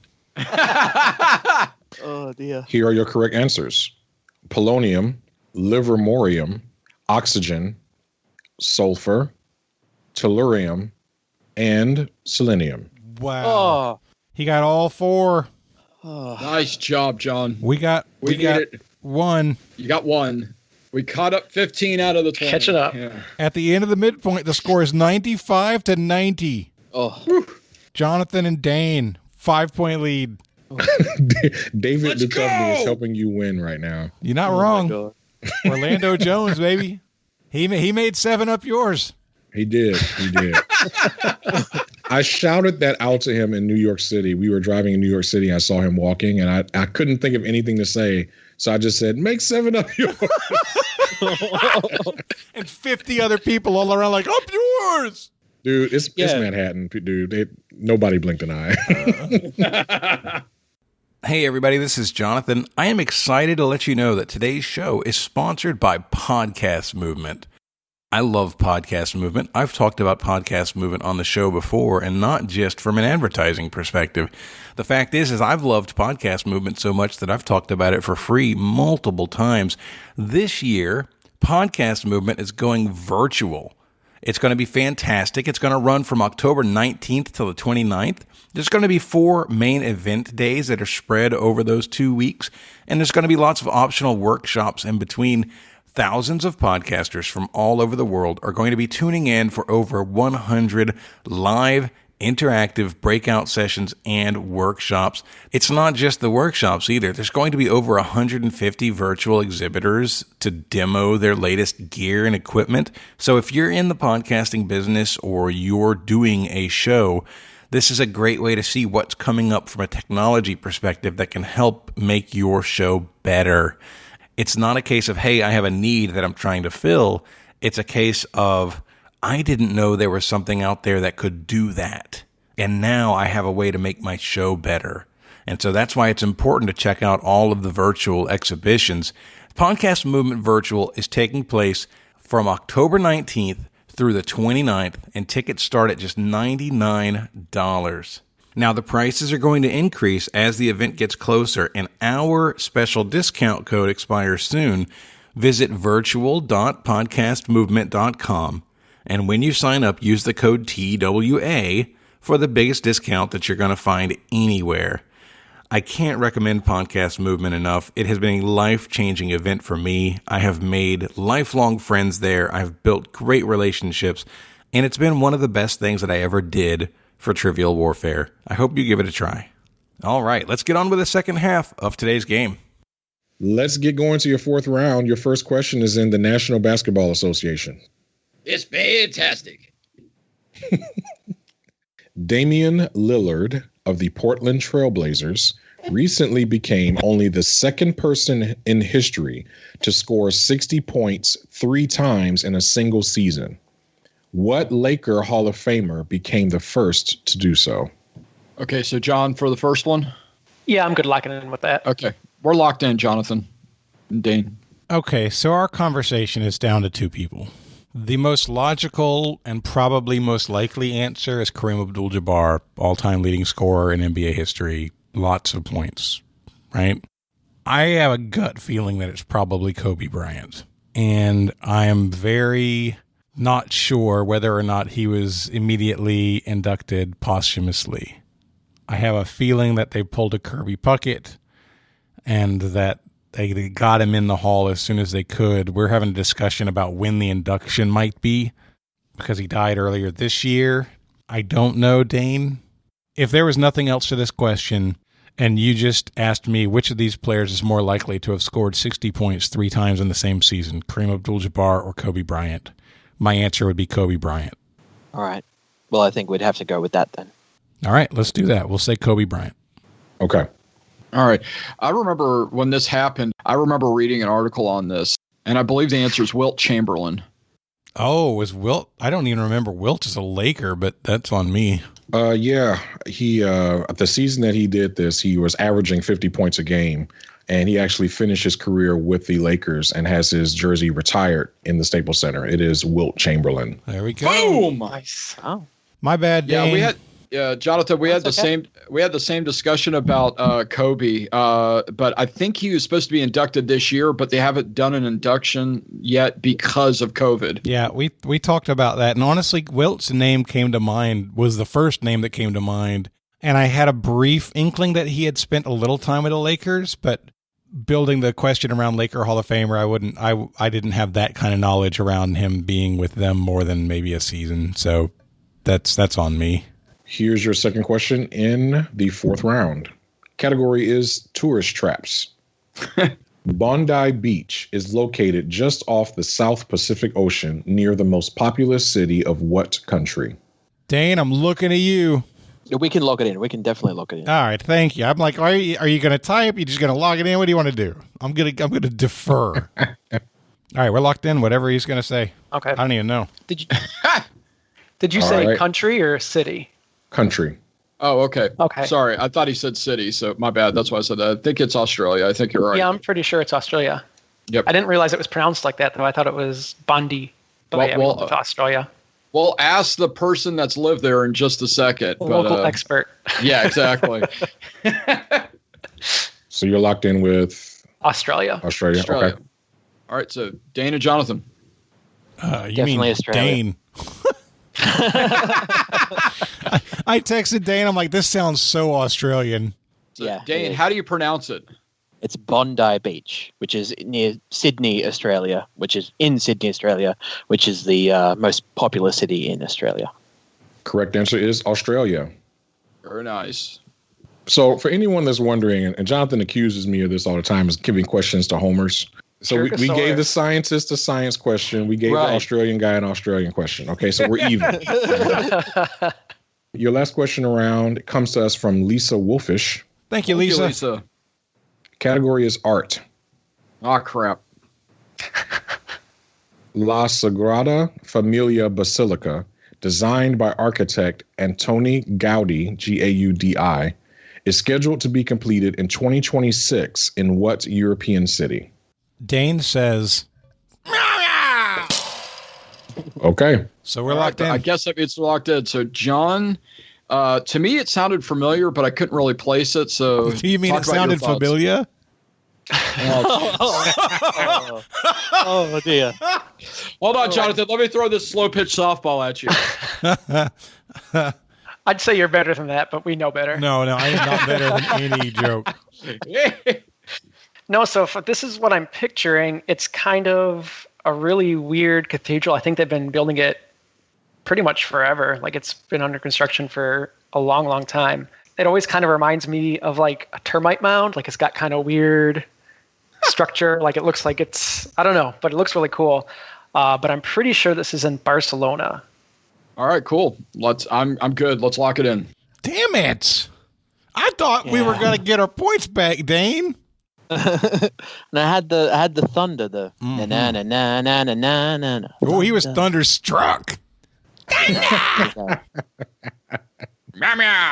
Oh, dear. Here are your correct answers: polonium, livermorium, oxygen, sulfur, tellurium, and selenium. Wow. Oh. He got all 4. Nice job, John. We got it. 1. You got 1. We caught up 15 out of the 20. Catching up. Yeah. At the end of the midpoint, the score is 95 to 90. Oh. Jonathan and Dane, 5-point lead. David Let's Duchovny is go! helping you win right now. You're not My wrong. God. Orlando Jones, baby. He made 7 up yours. He did. I shouted that out to him in New York City. We were driving in New York City. I saw him walking, and I couldn't think of anything to say. So I just said, make 7 up yours. And 50 other people all around like, up yours. Dude, it's Manhattan, dude. Nobody blinked an eye. Hey everybody, this is Jonathan. I am excited to let you know that today's show is sponsored by Podcast Movement. I love Podcast Movement. I've talked about Podcast Movement on the show before, and not just from an advertising perspective. The fact is I've loved Podcast Movement so much that I've talked about it for free multiple times. This year, Podcast Movement is going virtual. It's going to be fantastic. It's going to run from October 19th till the 29th. There's going to be 4 main event days that are spread over those 2 weeks, and there's going to be lots of optional workshops in between. Thousands of podcasters from all over the world are going to be tuning in for over 100 live interactive breakout sessions and workshops. It's not just the workshops either. There's going to be over 150 virtual exhibitors to demo their latest gear and equipment. So if you're in the podcasting business or you're doing a show, this is a great way to see what's coming up from a technology perspective that can help make your show better. It's not a case of, hey, I have a need that I'm trying to fill. It's a case of, I didn't know there was something out there that could do that. And now I have a way to make my show better. And so that's why it's important to check out all of the virtual exhibitions. Podcast Movement Virtual is taking place from October 19th through the 29th, and tickets start at just $99. Now, the prices are going to increase as the event gets closer, and our special discount code expires soon. Visit virtual.podcastmovement.com, and when you sign up, use the code TWA for the biggest discount that you're going to find anywhere. I can't recommend Podcast Movement enough. It has been a life-changing event for me. I have made lifelong friends there. I've built great relationships, and it's been one of the best things that I ever did for Trivial Warfare. I hope you give it a try. All right, let's get on with the second half of today's game. Let's get going to your 4th round. Your first question is in the National Basketball Association. It's fantastic. Damian Lillard of the Portland Trailblazers recently became only the second person in history to score 60 points 3 times in a single season. What Laker Hall of Famer became the first to do so? Okay, so John, for the first one? Yeah, I'm good locking in with that. Okay, we're locked in, Jonathan and Dane. Okay, so our conversation is down to 2 people. The most logical and probably most likely answer is Kareem Abdul-Jabbar, all-time leading scorer in NBA history, lots of points, right? I have a gut feeling that it's probably Kobe Bryant, and I am very not sure whether or not he was immediately inducted posthumously. I have a feeling that they pulled a Kirby Puckett and that they got him in the hall as soon as they could. We're having a discussion about when the induction might be because he died earlier this year. I don't know, Dane. If there was nothing else to this question and you just asked me which of these players is more likely to have scored 60 points 3 times in the same season, Kareem Abdul-Jabbar or Kobe Bryant, my answer would be Kobe Bryant. All right. Well, I think we'd have to go with that then. All right, let's do that. We'll say Kobe Bryant. Okay. All right. I remember when this happened, I remember reading an article on this, and I believe the answer is Wilt Chamberlain. Oh, was Wilt? I don't even remember Wilt as a Laker, but that's on me. Yeah. He the season that he did this, he was averaging 50 points a game, and he actually finished his career with the Lakers and has his jersey retired in the Staples Center. It is Wilt Chamberlain. There we go. Boom! Nice. Oh. My bad, Dane. Yeah, we had Jonathan, we had the same discussion about Kobe, but I think he was supposed to be inducted this year, but they haven't done an induction yet because of COVID. Yeah, we talked about that, and honestly, Wilt's name came to mind, was the first name that came to mind, and I had a brief inkling that he had spent a little time with the Lakers, but building the question around Laker Hall of Famer, I didn't have that kind of knowledge around him being with them more than maybe a season, so that's on me. Here's your second question in the 4th round. Category is tourist traps. Bondi Beach is located just off the South Pacific Ocean near the most populous city of what country? Dane, I'm looking at you. We can lock it in. We can definitely lock it in. All right, thank you. I'm like, are you going to type? You just going to log it in? What do you want to do? I'm going to defer. All right, we're locked in. Whatever he's going to say. Okay. I don't even know. Did you say country or city? Country. Oh, okay. Okay. Sorry, I thought he said city, so my bad. That's why I said that. I think it's Australia. I think you're right. Yeah, I'm pretty sure it's Australia. Yep. I didn't realize it was pronounced like that, though. I thought it was Bondi. But we went with Australia. We'll ask the person that's lived there in just a second. Local expert. Yeah, exactly. So you're locked in with Australia. Australia. Okay. All right, so Dane and Jonathan. You Definitely mean Australia. Dane. I texted Dane. I'm like, this sounds so Australian. So Yeah, Dane, it how do you pronounce it? It's Bondi Beach, which is near Sydney, Australia, which is in Sydney, Australia, which is the most popular city in Australia. Correct answer is Australia. Very nice. So for anyone that's wondering, and Jonathan accuses me of this all the time, is giving questions to homers. So we gave the scientist a science question. We gave the Australian guy an Australian question. Okay, so we're even. Your last question around comes to us from Lisa Wolfish. Thank you, Lisa. Category is art. Oh, crap. La Sagrada Familia Basilica, designed by architect Antoni Gaudi, Gaudi, is scheduled to be completed in 2026 in what European city? Dane says, okay. So we're locked in. I guess it's locked in. So, John, to me, it sounded familiar, but I couldn't really place it. So, do you mean it sounded familiar? Oh, dear. Hold on, Jonathan. Let me throw this slow pitch softball at you. I'd say you're better than that, but we know better. No, I am not better than any joke. No, so this is what I'm picturing. It's kind of a really weird cathedral. I think they've been building it pretty much forever. Like, it's been under construction for a long, long time. It always kind of reminds me of like a termite mound. Like, it's got kind of weird structure. Like, it looks like it's, I don't know, but it looks really cool. But I'm pretty sure this is in Barcelona. All right, cool. I'm good. Let's lock it in. Damn it. I thought we were going to get our points back, Dane. And I had the thunder, the na na na na na na na na. Oh, he was thunderstruck.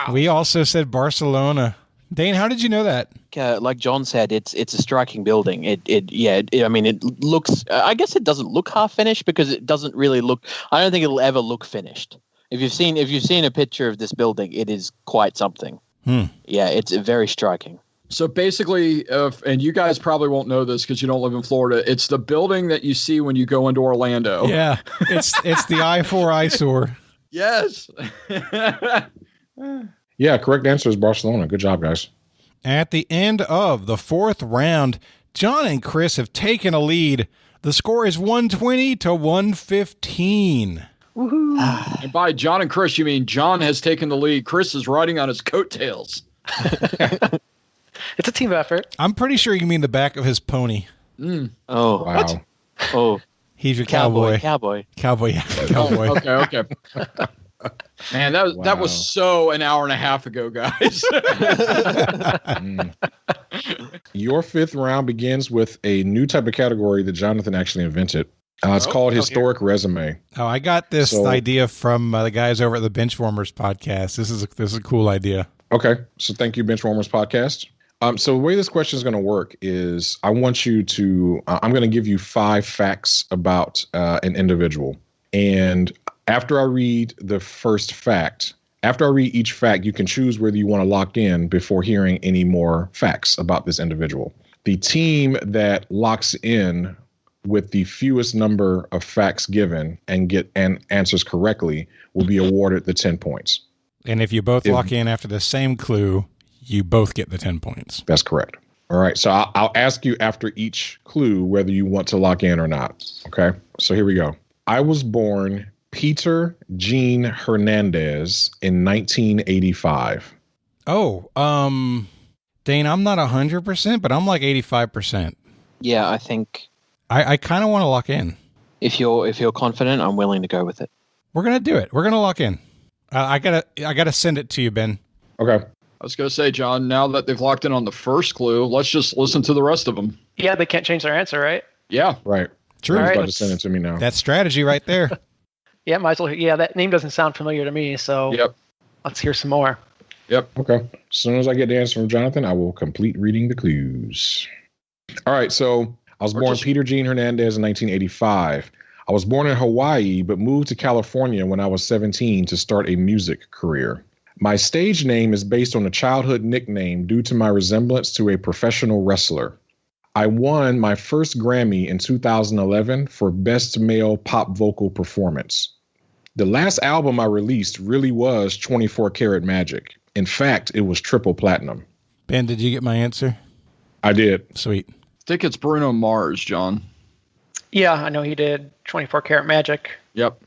We also said Barcelona. Dane, how did you know that? Like John said, it's a striking building. I mean, it looks. I guess it doesn't look half finished because it doesn't really look. I don't think it'll ever look finished. If you've seen a picture of this building, it is quite something. Yeah, it's very striking. So basically, and you guys probably won't know this because you don't live in Florida, it's the building that you see when you go into Orlando. Yeah, it's the I-4 eyesore. Yes. Yeah, correct answer is Barcelona. Good job, guys. At the end of the fourth round, John and Chris have taken a lead. The score is 120 to 115. Woohoo. And by John and Chris, you mean John has taken the lead. Chris is riding on his coattails. It's a team effort. I'm pretty sure you mean the back of his pony. Oh, wow. What? Oh, he's your cowboy. Cowboy. Okay. Man, that was so an hour and a half ago, guys. Your fifth round begins with a new type of category that Jonathan actually invented. It's called Historic Resume. Oh, I got this idea from the guys over at the Benchwarmers podcast. This is a cool idea. Okay, so thank you, Benchwarmers podcast. So the way this question is going to work is I want you to, I'm going to give you 5 facts about an individual. And after I read the first fact, after I read each fact, you can choose whether you want to lock in before hearing any more facts about this individual. The team that locks in with the fewest number of facts given and answers correctly will be awarded the 10 points. And if you both lock in after the same clue, you both get the 10 points. That's correct. All right. So I'll ask you after each clue whether you want to lock in or not. Okay. So here we go. I was born Peter Jean Hernandez in 1985. Oh, Dane, I'm not 100%, but I'm like 85%. Yeah, I think I kind of want to lock in. if you're confident, I'm willing to go with it. We're gonna do it. We're gonna lock in. I gotta send it to you, Ben. Okay. I was going to say, John, now that they've locked in on the first clue, let's just listen to the rest of them. Yeah, they can't change their answer, right? Yeah. Right. True. He's All right, about to send it to me now. That's strategy right there. Yeah, might as well. Yeah, that name doesn't sound familiar to me, so Yep. let's hear some more. Yep. Okay. As soon as I get the answer from Jonathan, I will complete reading the clues. All right. So I was born Peter Gene Hernandez in 1985. I was born in Hawaii, but moved to California when I was 17 to start a music career. My stage name is based on a childhood nickname due to my resemblance to a professional wrestler. I won my first Grammy in 2011 for Best Male Pop Vocal Performance. The last album I released really was 24 Karat Magic. In fact, it was triple platinum. Ben, did you get my answer? I did. Sweet. I think it's Bruno Mars, John. Yeah, I know he did 24 Karat Magic. Yep.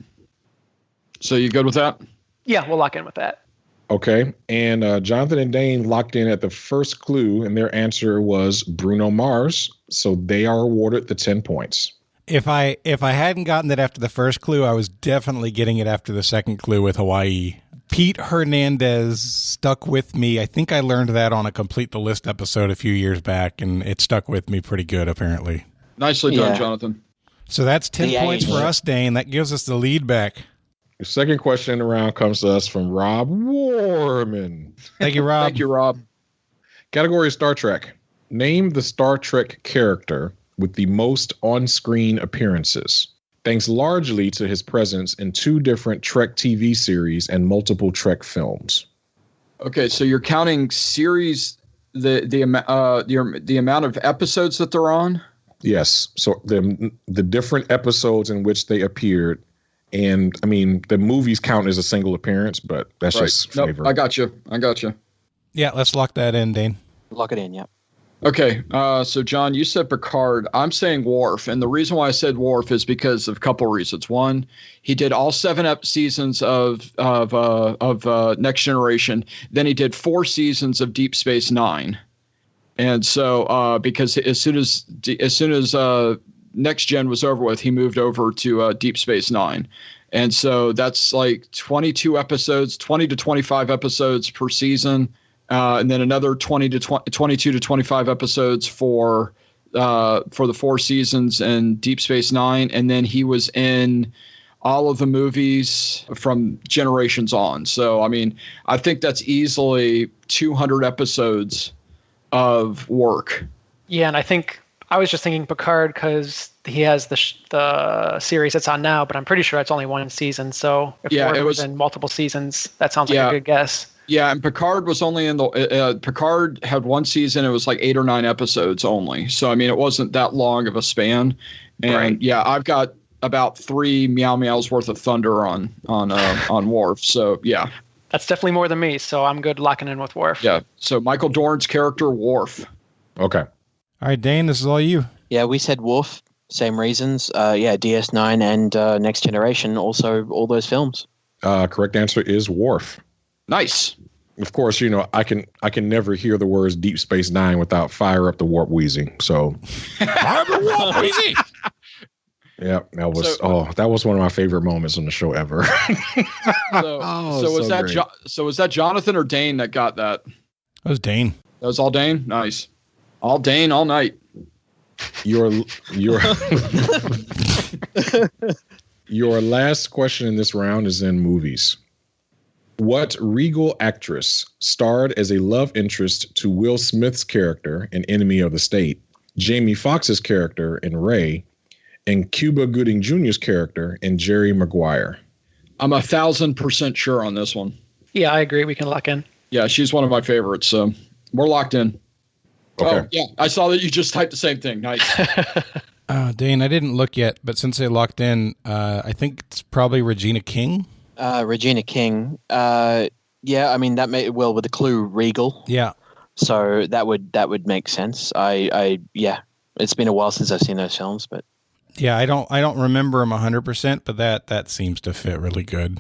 So you good with that? Yeah, we'll lock in with that. Okay. And Jonathan and Dane locked in at the first clue, and their answer was Bruno Mars. So they are awarded the 10 points. If I hadn't gotten it after the first clue, I was definitely getting it after the second clue with Hawaii. Pete Hernandez stuck with me. I think I learned that on a Complete the List episode a few years back, and it stuck with me pretty good, apparently. Nicely done, Jonathan. So that's 10 points for us, Dane. That gives us the lead back. The second question in the round comes to us from Rob Warman. Thank you, Rob. Thank you, Rob. Category Star Trek. Name the Star Trek character with the most on-screen appearances, thanks largely to his presence in 2 different Trek TV series and multiple Trek films. Okay, so you're counting series, the amount of episodes that they're on? Yes. So the different episodes in which they appeared, and I mean the movies count as a single appearance, but that's just flavor. I got you. Yeah, let's lock that in, Dane. Lock it in, yep. Okay, so John, you said Picard. I'm saying Worf, and the reason why I said Worf is because of a couple reasons. One, he did all 7 seasons of Next Generation. Then he did 4 seasons of Deep Space Nine, and so because as soon as Next Gen was over with, he moved over to Deep Space Nine, and so that's like 22 episodes, 20 to 25 episodes per season. And then another 22 to 25 episodes for the 4 seasons in Deep Space Nine. And then he was in all of the movies from Generations on. So, I mean, I think that's easily 200 episodes of work. Yeah, and I think I was just thinking Picard because he has the series that's on now, but I'm pretty sure it's only 1 season. So if it was in multiple seasons, that sounds like a good guess. Yeah, and Picard was only in the Picard had 1 season. It was like 8 or 9 episodes only. So I mean, it wasn't that long of a span. And yeah, I've got about 3 Meow Meows worth of thunder on Worf. So yeah, that's definitely more than me. So I'm good locking in with Worf. Yeah. So Michael Dorn's character Worf. Okay. All right, Dane, this is all you. Yeah, we said Worf. Same reasons. DS9 and Next Generation. Also, all those films. Correct answer is Worf. Nice. Of course, you know, I can never hear the words Deep Space Nine without fire up the warp wheezing. So fire the warp wheezing. Yeah, that was one of my favorite moments on the show ever. Was that Jonathan or Dane that got that? That was Dane. That was all Dane? Nice. All Dane all night. Your last question in this round is in movies. What regal actress starred as a love interest to Will Smith's character in Enemy of the State, Jamie Foxx's character in Ray, and Cuba Gooding Jr.'s character in Jerry Maguire? I'm 1,000% sure on this one. Yeah, I agree. We can lock in. Yeah, she's one of my favorites, so we're locked in. Okay. Oh, yeah, I saw that you just typed the same thing. Nice. Dane, I didn't look yet, but since they locked in, I think it's probably Regina King. Regina King. Yeah, I mean, that may well with the clue Regal. Yeah. So that would make sense. Yeah, it's been a while since I've seen those films, but yeah, I don't remember them 100%, but that seems to fit really good.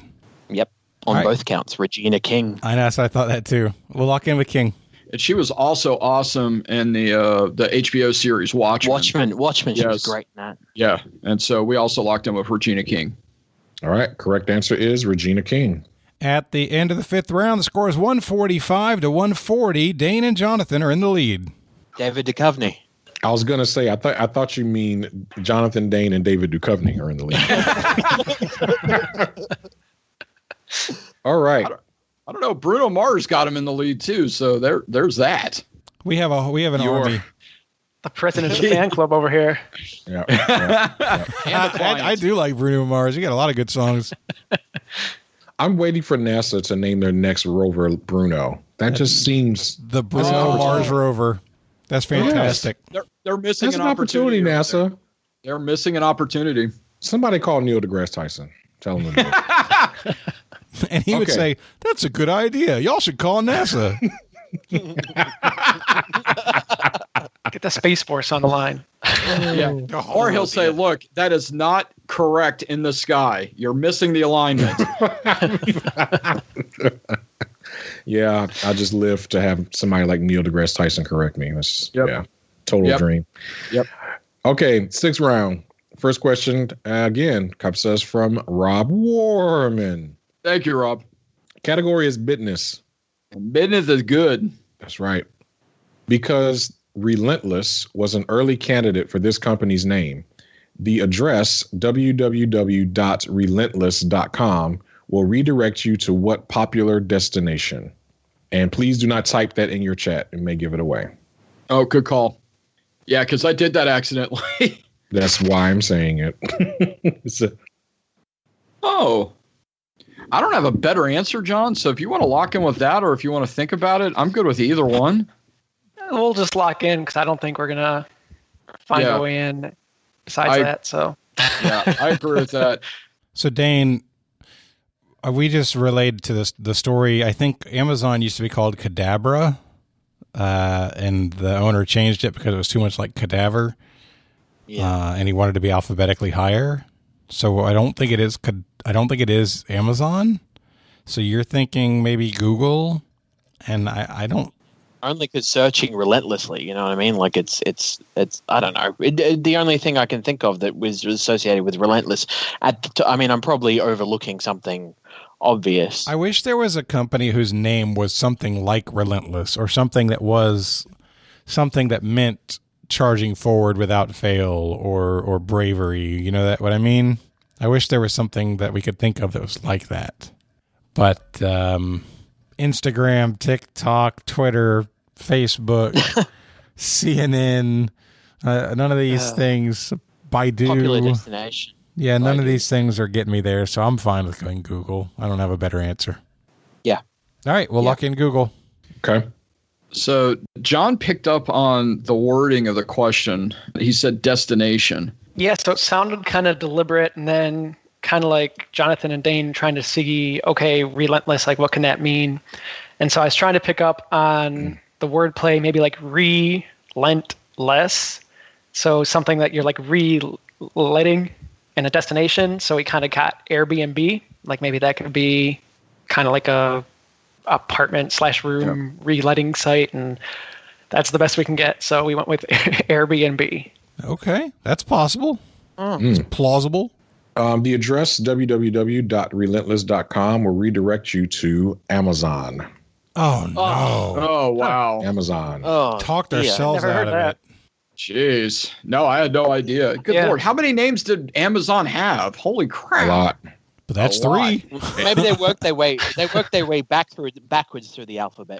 Yep, on both counts, Regina King. I know, so I thought that too. We'll lock in with King. And she was also awesome in the HBO series Watchmen. Watchmen. She was great in that. Yeah, and so we also locked in with Regina King. All right, correct answer is Regina King. At the end of the 5th round, the score is 145 to 140. Dane and Jonathan are in the lead. David Duchovny. I was gonna say I thought you mean Jonathan Dane and David Duchovny are in the lead. All right. I don't know. Bruno Mars got him in the lead too, so there's that. We have an army. The president of the fan club over here. Yeah. I do like Bruno Mars. You got a lot of good songs. I'm waiting for NASA to name their next rover Bruno. That just seems the Bruno Mars rover. That's fantastic. They're missing That's an opportunity, NASA. They're missing an opportunity. Somebody call Neil deGrasse Tyson. Tell him to do it. And he would say, "That's a good idea. Y'all should call NASA." Get the Space Force on the line. Yeah. Or he'll say, "Look, that is not correct in the sky. You're missing the alignment." Yeah, I just live to have somebody like Neil deGrasse Tyson correct me. That's total dream. Yep. Okay, 6th round. First question again comes us from Rob Warman. Thank you, Rob. Category is business. Business is good. That's right. Because Relentless was an early candidate for this company's name, the address www.relentless.com will redirect you to what popular destination? And please do not type that in your chat. It may give it away. Oh, good call. Yeah, because I did that accidentally. That's why I'm saying it. I don't have a better answer, John. So if you want to lock in with that, or if you want to think about it, I'm good with either one. We'll just lock in because I don't think we're going to find a way in besides that. So yeah, I agree with that. So Dane, we just related to the story. I think Amazon used to be called Cadabra, and the owner changed it because it was too much like cadaver. Yeah. And he wanted to be alphabetically higher. So I don't think it is. I don't think it is Amazon. So you're thinking maybe Google, and I don't. Only because searching relentlessly, you know what I mean? Like it's I don't know. The only thing I can think of that was associated with relentless. I'm probably overlooking something obvious. I wish there was a company whose name was something like Relentless, or something that was something that meant charging forward without fail, or bravery. You know what I mean? I wish there was something that we could think of that was like that. But Instagram, TikTok, Twitter, Facebook, CNN, none of these things. Baidu. Popular destination. Yeah, none of these things are getting me there, so I'm fine with going Google. I don't have a better answer. Yeah. All right, we'll lock in Google. Okay. So John picked up on the wording of the question. He said destination. Yeah, so it sounded kind of deliberate, and then kind of like Jonathan and Dane trying to see, okay, relentless, like what can that mean? And so I was trying to pick up on the wordplay, maybe like relentless. So something that you're like letting in a destination. So we kind of got Airbnb, like maybe that could be kind of like a apartment/room reletting site, and that's the best we can get. So we went with Airbnb. Okay, that's possible. It's plausible. The address www.relentless.com will redirect you to Amazon. Oh no! Oh wow! Amazon. Oh, talked ourselves out of it. Jeez, no, I had no idea. Good Lord, how many names did Amazon have? Holy crap! A lot. But that's 3. Maybe they worked their way. They worked their way backwards through the alphabet.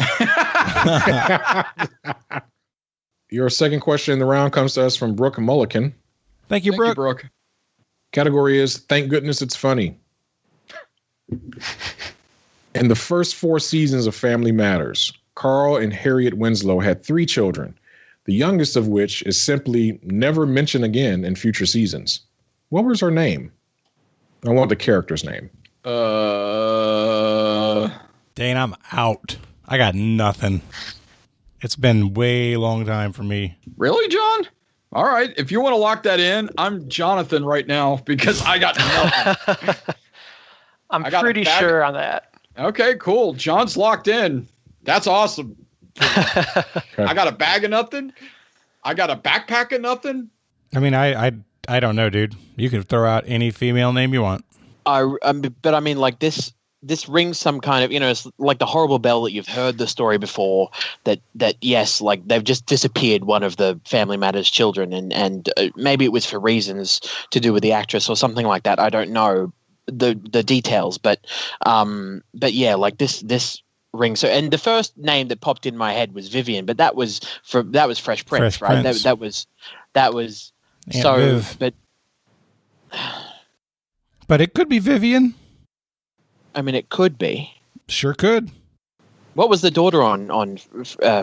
Your second question in the round comes to us from Brooke Mullican. Thank you, Brooke. Category is thank goodness it's funny. In the first 4 seasons of Family Matters, Carl and Harriet Winslow had 3 children, the youngest of which is simply never mentioned again in future seasons. What was her name? I want the character's name. Dane, I'm out. I got nothing. It's been way long time for me. Really, John? All right. If you want to lock that in, I'm Jonathan right now because I got nothing. I'm pretty sure on that. Okay, cool. John's locked in. That's awesome. I got a bag of nothing. I got a backpack of nothing. I mean, I don't know, dude. You can throw out any female name you want. But I mean, like this rings some kind of, it's like the horrible bell that you've heard the story before that yes, like they've just disappeared one of the Family Matters children, and maybe it was for reasons to do with the actress or something like that. I don't know. the details, but yeah, like this ring. So, and the first name that popped in my head was Vivian, but that was Fresh Prince, right? Prince. That was Aunt so, Viv. But it could be Vivian. I mean, it could be. Sure could. What was the daughter on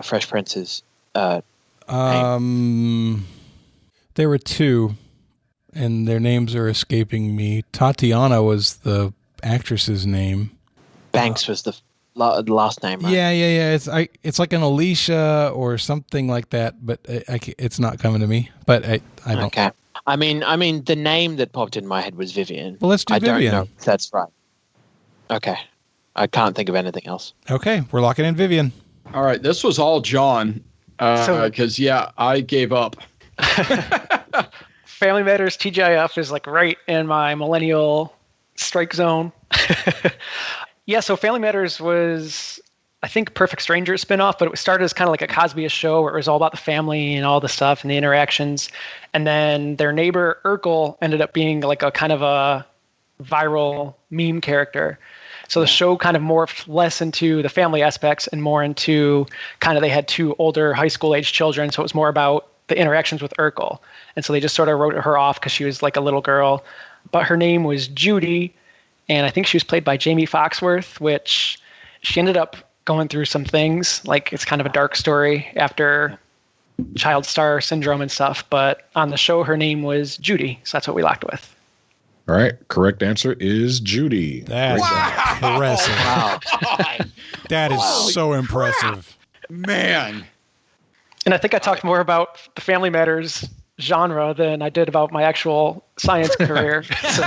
Fresh Prince's? There were two, and their names are escaping me. Tatiana was the actress's name. Banks was the last name, right? Yeah. It's like an Alicia or something like that, but it's not coming to me. But I don't. Okay. I mean, the name that popped in my head was Vivian. Well, let's do Vivian. I don't know if that's right. Okay. I can't think of anything else. Okay, we're locking in Vivian. All right, this was all John, because I gave up. Family Matters TGIF is like right in my millennial strike zone. Yeah, so Family Matters was, I think, Perfect Strangers spinoff, but it started as kind of like a Cosby-ish show where it was all about the family and all the stuff and the interactions. And then their neighbor Urkel ended up being like a kind of a viral meme character. So the show kind of morphed less into the family aspects and more into kind of, they had two older high school age children. So it was more about the interactions with Urkel. And so they just sort of wrote her off because she was like a little girl. But her name was Judy. And I think she was played by Jamie Foxworth, which she ended up going through some things. Like, it's kind of a dark story after child star syndrome and stuff. But on the show, her name was Judy. So that's what we locked with. All right. Correct answer is Judy. That's impressive. Wow. That is so impressive. Man. And I think I talked more about the Family Matters genre than I did about my actual science career. So.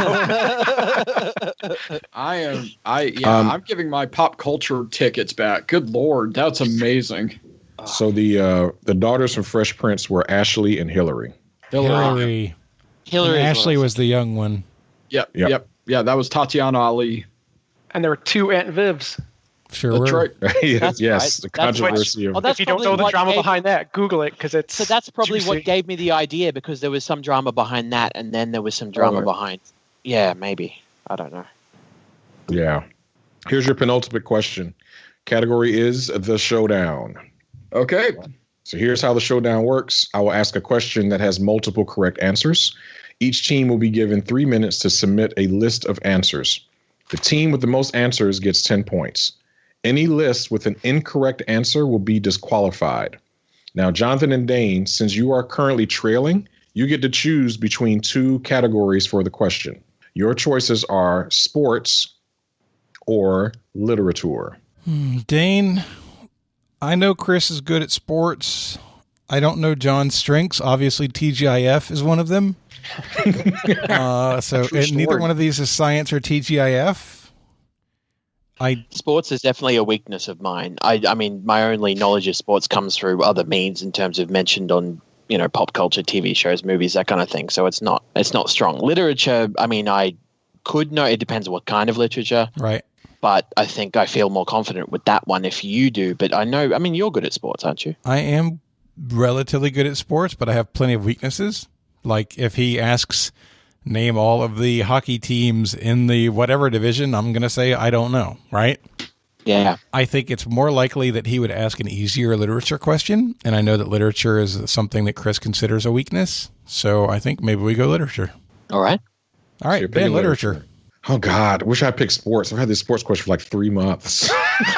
I'm giving my pop culture tickets back. Good Lord. That's amazing. So the daughters from Fresh Prince were Ashley and Hillary. Hillary. And Ashley was the young one. Yep. Yeah, that was Tatiana Ali. And there were two Aunt Vivs. Sure That's were. right. Yes, the controversy of... If you don't know the drama behind that, Google it, because it's... So that's probably juicy. what gave me the idea, because there was some drama behind that, and then there was some drama behind... Yeah, maybe. I don't know. Yeah. Here's your penultimate question. Category is the showdown. Okay. So here's how the showdown works. I will ask a question that has multiple correct answers. Each team will be given 3 minutes to submit a list of answers. The team with the most answers gets 10 points. Any list with an incorrect answer will be disqualified. Now, Jonathan and Dane, since you are currently trailing, you get to choose between two categories for the question. Your choices are sports or literature. Dane, I know Chris is good at sports. I don't know John's strengths. Obviously, TGIF is one of them. Neither one of these is science or TGIF. Sports is definitely a weakness of mine. I mean, my only knowledge of sports comes through other means in terms of mentioned on, pop culture, TV shows, movies, that kind of thing. So it's not strong. Literature, I mean, I could know. It depends on what kind of literature. Right. But I think I feel more confident with that one if you do. But you're good at sports, aren't you? I am relatively good at sports, but I have plenty of weaknesses. Like if he asks, name all of the hockey teams in the whatever division, I'm going to say, I don't know, right? Yeah. I think it's more likely that he would ask an easier literature question. And I know that literature is something that Chris considers a weakness. So I think maybe we go literature. All right. All right, Ben, literature. Oh, God. I wish I picked sports. I've had this sports question for like 3 months.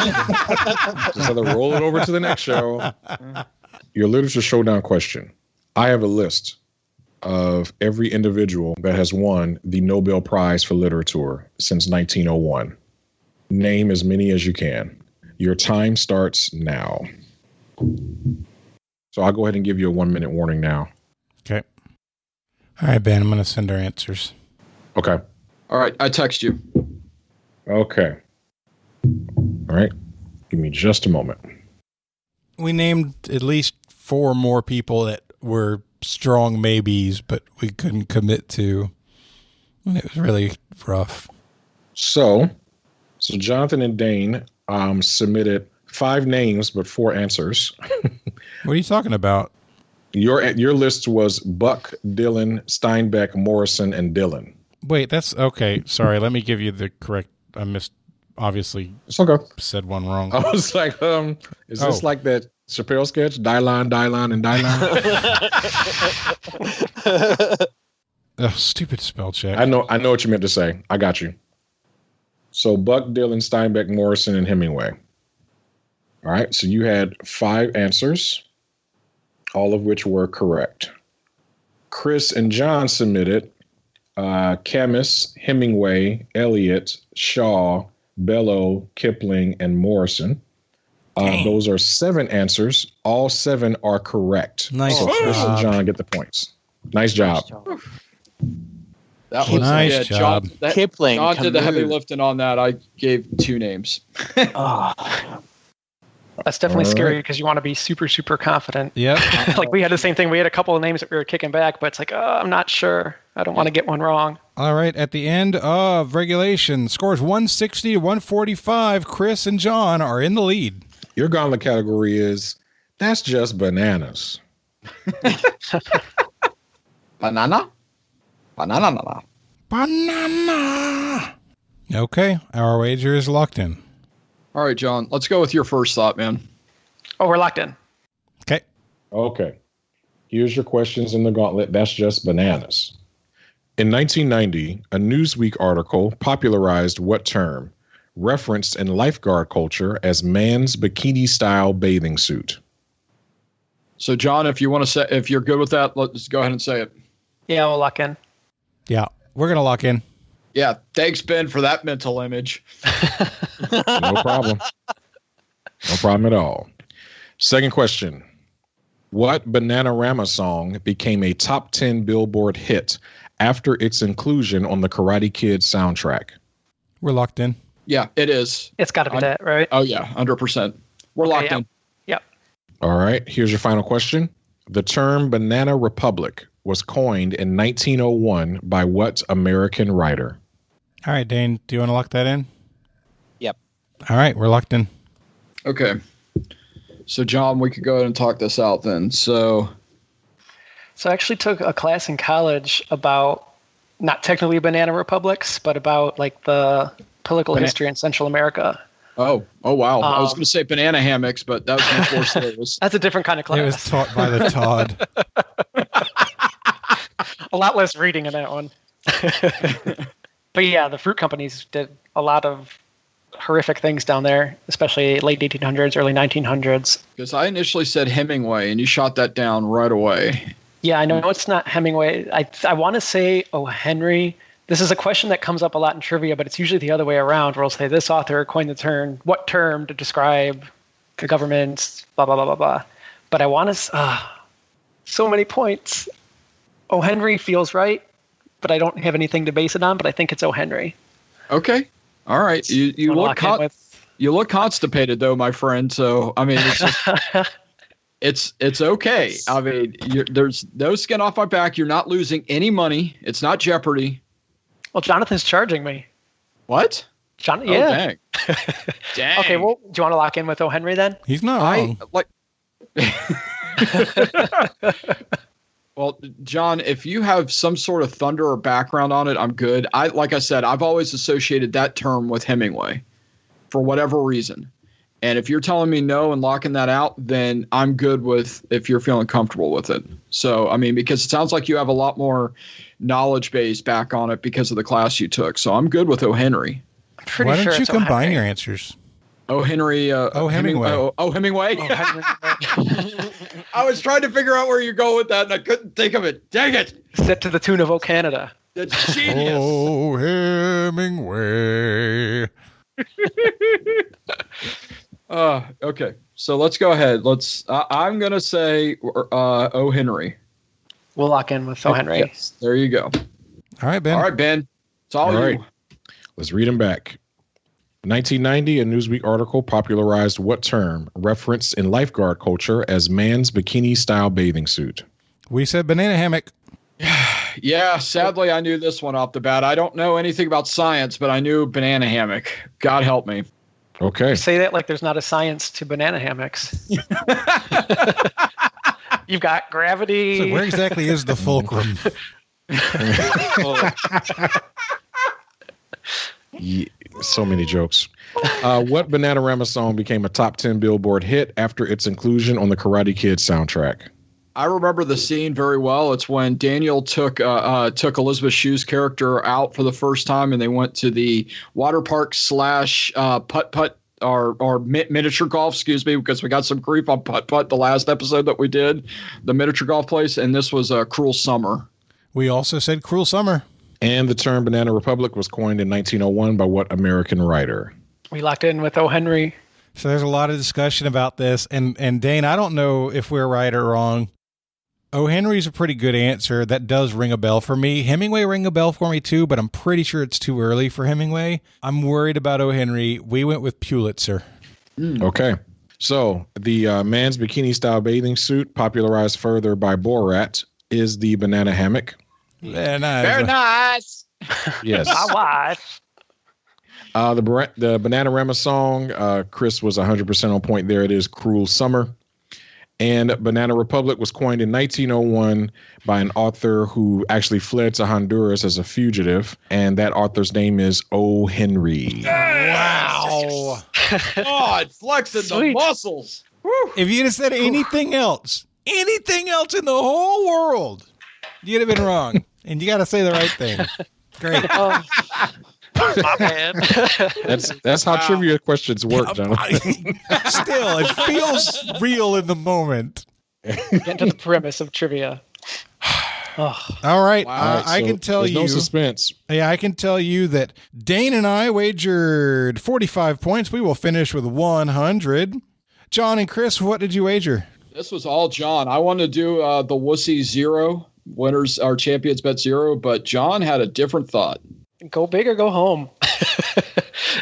Just have to roll it over to the next show. Your literature showdown question. I have a list of every individual that has won the Nobel Prize for Literature since 1901. Name as many as you can. Your time starts now. So I'll go ahead and give you a 1 minute warning now. Okay. All right, Ben, I'm going to send our answers. Okay. All right. I text you. Okay. All right. Give me just a moment. We named at least 4 more people that were strong maybes, but we couldn't commit to. It was really rough. So Jonathan and Dane submitted 5 names, but 4 answers. What are you talking about? Your list was Buck, Dylan, Steinbeck, Morrison, and Dylan. Wait, that's okay. Sorry, let me give you the correct. I missed. Obviously, it's okay. Said one wrong. I was like, is this like that Chappelle sketch? Die line, and die line. Stupid spell check. I know what you meant to say. I got you. So Buck, Dylan, Steinbeck, Morrison, and Hemingway. All right. So you had 5 answers, all of which were correct. Chris and John submitted Camus, Hemingway, Eliot, Shaw, Bellow, Kipling, and Morrison. Those are 7 answers. All 7 are correct. Nice so job. Chris and John get the points. Nice job. That was nice job. Kipling. John did the heavy lifting on that. I gave 2 names. That's definitely scary because you want to be super, super confident. Yep. Like we had the same thing. We had a couple of names that we were kicking back, but it's like, I'm not sure. I don't want to get one wrong. All right. At the end of regulation, scores 160 to 145. Chris and John are in the lead. Your gauntlet category is that's just bananas. Banana? Banana. Banana. Okay. Our wager is locked in. All right, John, let's go with your first thought, man. Oh, we're locked in. Okay. Here's your questions in the gauntlet. That's just bananas. In 1990, a Newsweek article popularized what term, referenced in lifeguard culture as man's bikini-style bathing suit? So, John, if you're good with that, let's go ahead and say it. Yeah, we'll lock in. Yeah, we're going to lock in. Yeah, thanks, Ben, for that mental image. No problem. No problem at all. Second question. What Bananarama song became a top 10 Billboard hit after its inclusion on the Karate Kid soundtrack? We're locked in. Yeah, it is. It's got to be that, right? Oh, yeah, 100%. We're locked in. Yep. All right, here's your final question. The term Banana Republic was coined in 1901 by what American writer? All right, Dane, do you want to lock that in? Yep. All right, we're locked in. Okay. So, John, we could go ahead and talk this out then. So I actually took a class in college about not technically banana republics, but about like the political history in Central America. Oh, wow. I was going to say banana hammocks, but that was much more serious. That's a different kind of class. It was taught by the Todd. A lot less reading in that one. But yeah, the fruit companies did a lot of horrific things down there, especially late 1800s, early 1900s. Because I initially said Hemingway, and you shot that down right away. Yeah, I know it's not Hemingway. I want to say O. Henry. This is a question that comes up a lot in trivia, but it's usually the other way around, where I'll say this author coined the term, what term to describe the government, blah, blah, blah, blah, blah. But I want to, so many points. O. Henry feels right, but I don't have anything to base it on, but I think it's O. Henry. Okay. All right. You look constipated, though, my friend. So, I mean, it's it's okay. I mean, there's no skin off my back. You're not losing any money. It's not Jeopardy. Well, Jonathan's charging me. What? Yeah. Dang. Dang. Okay, well, do you want to lock in with O. Henry then? He's not wrong. Well, John, if you have some sort of thunder or background on it, I'm good. Like I said, I've always associated that term with Hemingway for whatever reason. And if you're telling me no and locking that out, then I'm good with if you're feeling comfortable with it. So, I mean, because it sounds like you have a lot more knowledge base back on it because of the class you took. So I'm good with O. Henry. Why don't you combine your answers? O. Henry. Hemingway. Hemingway. I was trying to figure out where you're going with that, and I couldn't think of it. Dang it! Set to the tune of O. Canada. That's genius. Oh, Hemingway. Okay. So let's go ahead. I'm gonna say O. Henry. We'll lock in with O. Henry. Yes. There you go. All right, Ben. All right, Ben. It's all you. Right. Let's read them back. 1990, a Newsweek article popularized what term, referenced in lifeguard culture as man's bikini-style bathing suit? We said banana hammock. Yeah, sadly, I knew this one off the bat. I don't know anything about science, but I knew banana hammock. God help me. Okay. You say that like there's not a science to banana hammocks. You've got gravity. So where exactly is the fulcrum? Yeah, so many jokes. What Bananarama song became a top 10 Billboard hit after its inclusion on the Karate Kid soundtrack? I remember the scene very well. It's when Daniel took Elizabeth Shue's character out for the first time, and they went to the water park / putt-putt or miniature golf, excuse me, because we got some grief on putt-putt the last episode that we did, the miniature golf place, and this was Cruel Summer. We also said Cruel Summer. And the term Banana Republic was coined in 1901 by what American writer? We locked in with O. Henry. So there's a lot of discussion about this. And Dane, I don't know if we're right or wrong. O. Henry's a pretty good answer. That does ring a bell for me. Hemingway ring a bell for me too, but I'm pretty sure it's too early for Hemingway. I'm worried about O. Henry. We went with Pulitzer. Okay. So the man's bikini-style bathing suit, popularized further by Borat, is the banana hammock. Very nice. Very nice. Yes. My wife. The Bananarama song, Chris was 100% on point there. It is Cruel Summer. And Banana Republic was coined in 1901 by an author who actually fled to Honduras as a fugitive. And that author's name is O. Henry. Wow. Oh, it's flexing the muscles. Woo. If you'd have said anything else in the whole world, you'd have been wrong. And you got to say the right thing. Great. My bad. That's how trivia questions work, Jonathan. Still, it feels real in the moment. Get to the premise of trivia. Oh. All right. Wow. I can tell you. No suspense. Yeah, I can tell you that Dane and I wagered 45 points. We will finish with 100. John and Chris, what did you wager? This was all John. I wanted to do the Wussy 0. Winners are champions bet 0, but John had a different thought. Go big or go home.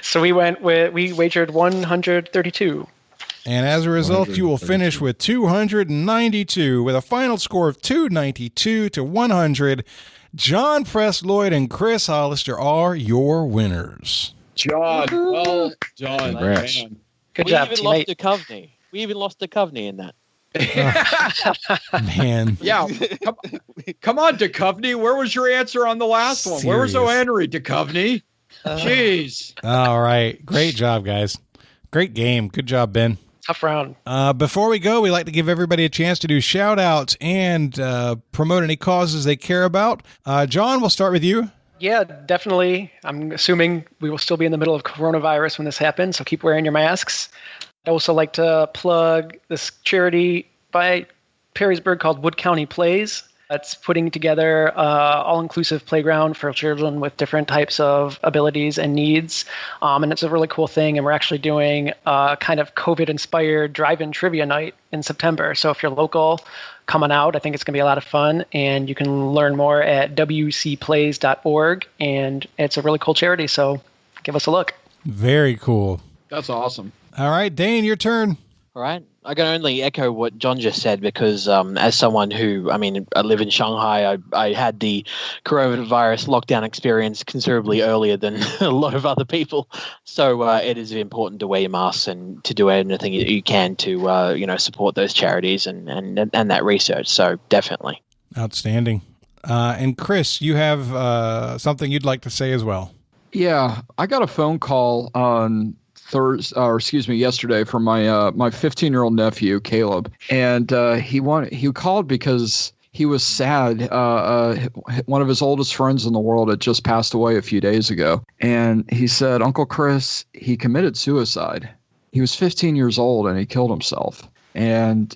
So we wagered 132. And as a result, you will finish with 292 with a final score of 292 to 100. John Presloid and Chris Hollister are your winners. John, well done. Congrats. Man. Good job, We even lost to Coveney in that. Man. Yeah, come on, Duchovny. Where was your answer on the last one? Where was O. Henry, Duchovny? Jeez. All right. Great job, guys. Great game. Good job, Ben. Tough round. Before we go, we like to give everybody a chance to do shout-outs and promote any causes they care about. John, we'll start with you. Yeah, definitely. I'm assuming we will still be in the middle of coronavirus when this happens, so keep wearing your masks. I'd also like to plug this charity by Perrysburg called Wood County Plays. That's putting together an all-inclusive playground for children with different types of abilities and needs. And it's a really cool thing. And we're actually doing a kind of COVID-inspired drive-in trivia night in September. So if you're local, come on out. I think it's going to be a lot of fun. And you can learn more at wcplays.org. And it's a really cool charity. So give us a look. Very cool. That's awesome. All right, Dane, your turn. All right. I can only echo what John just said because as someone who, I live in Shanghai, I had the coronavirus lockdown experience considerably earlier than a lot of other people. So it is important to wear your masks and to do anything you can to, support those charities and that research. So definitely. Outstanding. And Chris, you have something you'd like to say as well. Yeah, I got a phone call on yesterday from my 15-year-old nephew Caleb, and he called because he was sad. One of his oldest friends in the world had just passed away a few days ago, and he said, "Uncle Chris, he committed suicide. He was 15 years old and he killed himself." And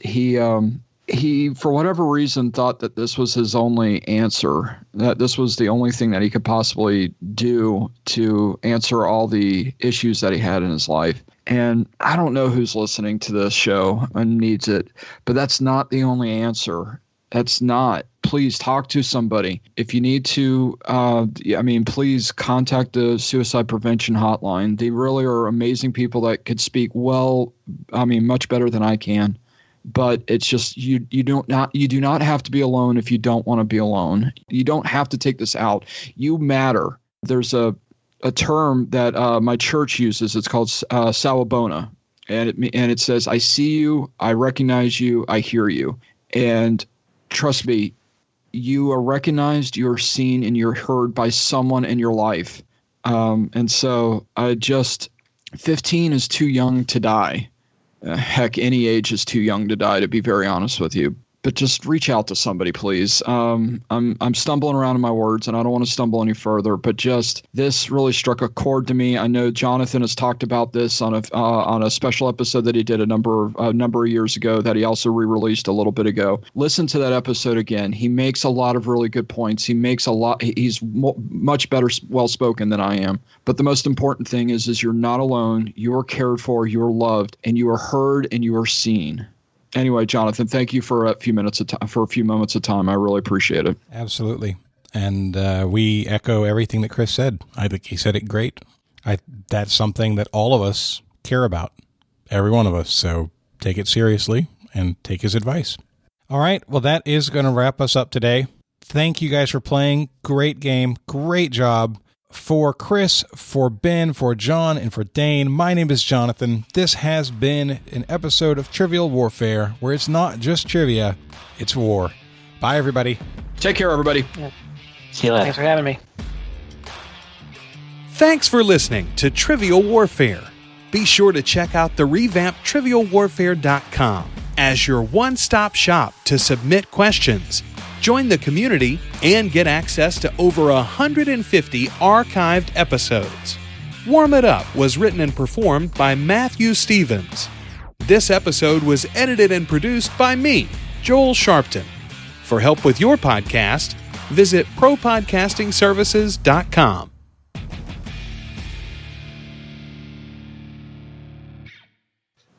he, for whatever reason, thought that this was his only answer, that this was the only thing that he could possibly do to answer all the issues that he had in his life. And I don't know who's listening to this show and needs it, but that's not the only answer. That's not. Please talk to somebody. If you need to, please contact the suicide prevention hotline. They really are amazing people that could speak much better than I can. But it's just you do not have to be alone if you don't want to be alone. You don't have to take this out. You matter. There's a term that my church uses. It's called sawabona, and it says, "I see you, I recognize you, I hear you." And trust me, you are recognized, you're seen, and you're heard by someone in your life. And so 15 is too young to die. Heck, any age is too young to die, to be very honest with you. But just reach out to somebody, please. I'm stumbling around in my words, and I don't want to stumble any further. But just this really struck a chord to me. I know Jonathan has talked about this on a special episode that he did a number of years ago that he also re-released a little bit ago. Listen to that episode again. He makes a lot of really good points. He's much better well-spoken than I am. But the most important thing is you're not alone. You are cared for. You are loved, and you are heard, and you are seen. Anyway, Jonathan, thank you for a few moments of time. I really appreciate it. Absolutely. And we echo everything that Chris said. I think he said it great. That's something that all of us care about, every one of us. So take it seriously and take his advice. All right. Well, that is going to wrap us up today. Thank you guys for playing. Great game. Great job. For Chris, for Ben, for John, and for Dane, my name is Jonathan. This has been an episode of Trivial Warfare, where it's not just trivia, it's war. Bye, everybody. Take care, everybody. Yeah. See you later. Thanks for having me. Thanks for listening to Trivial Warfare. Be sure to check out the revamped TrivialWarfare.com as your one-stop shop to submit questions, join the community, and get access to over 150 archived episodes. Warm It Up was written and performed by Matthew Stevens. This episode was edited and produced by me, Joel Sharpton. For help with your podcast, visit ProPodcastingServices.com.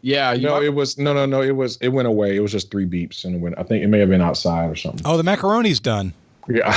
Yeah, it went away. It was just 3 beeps and it went. I think it may have been outside or something. Oh, the macaroni's done. Yeah.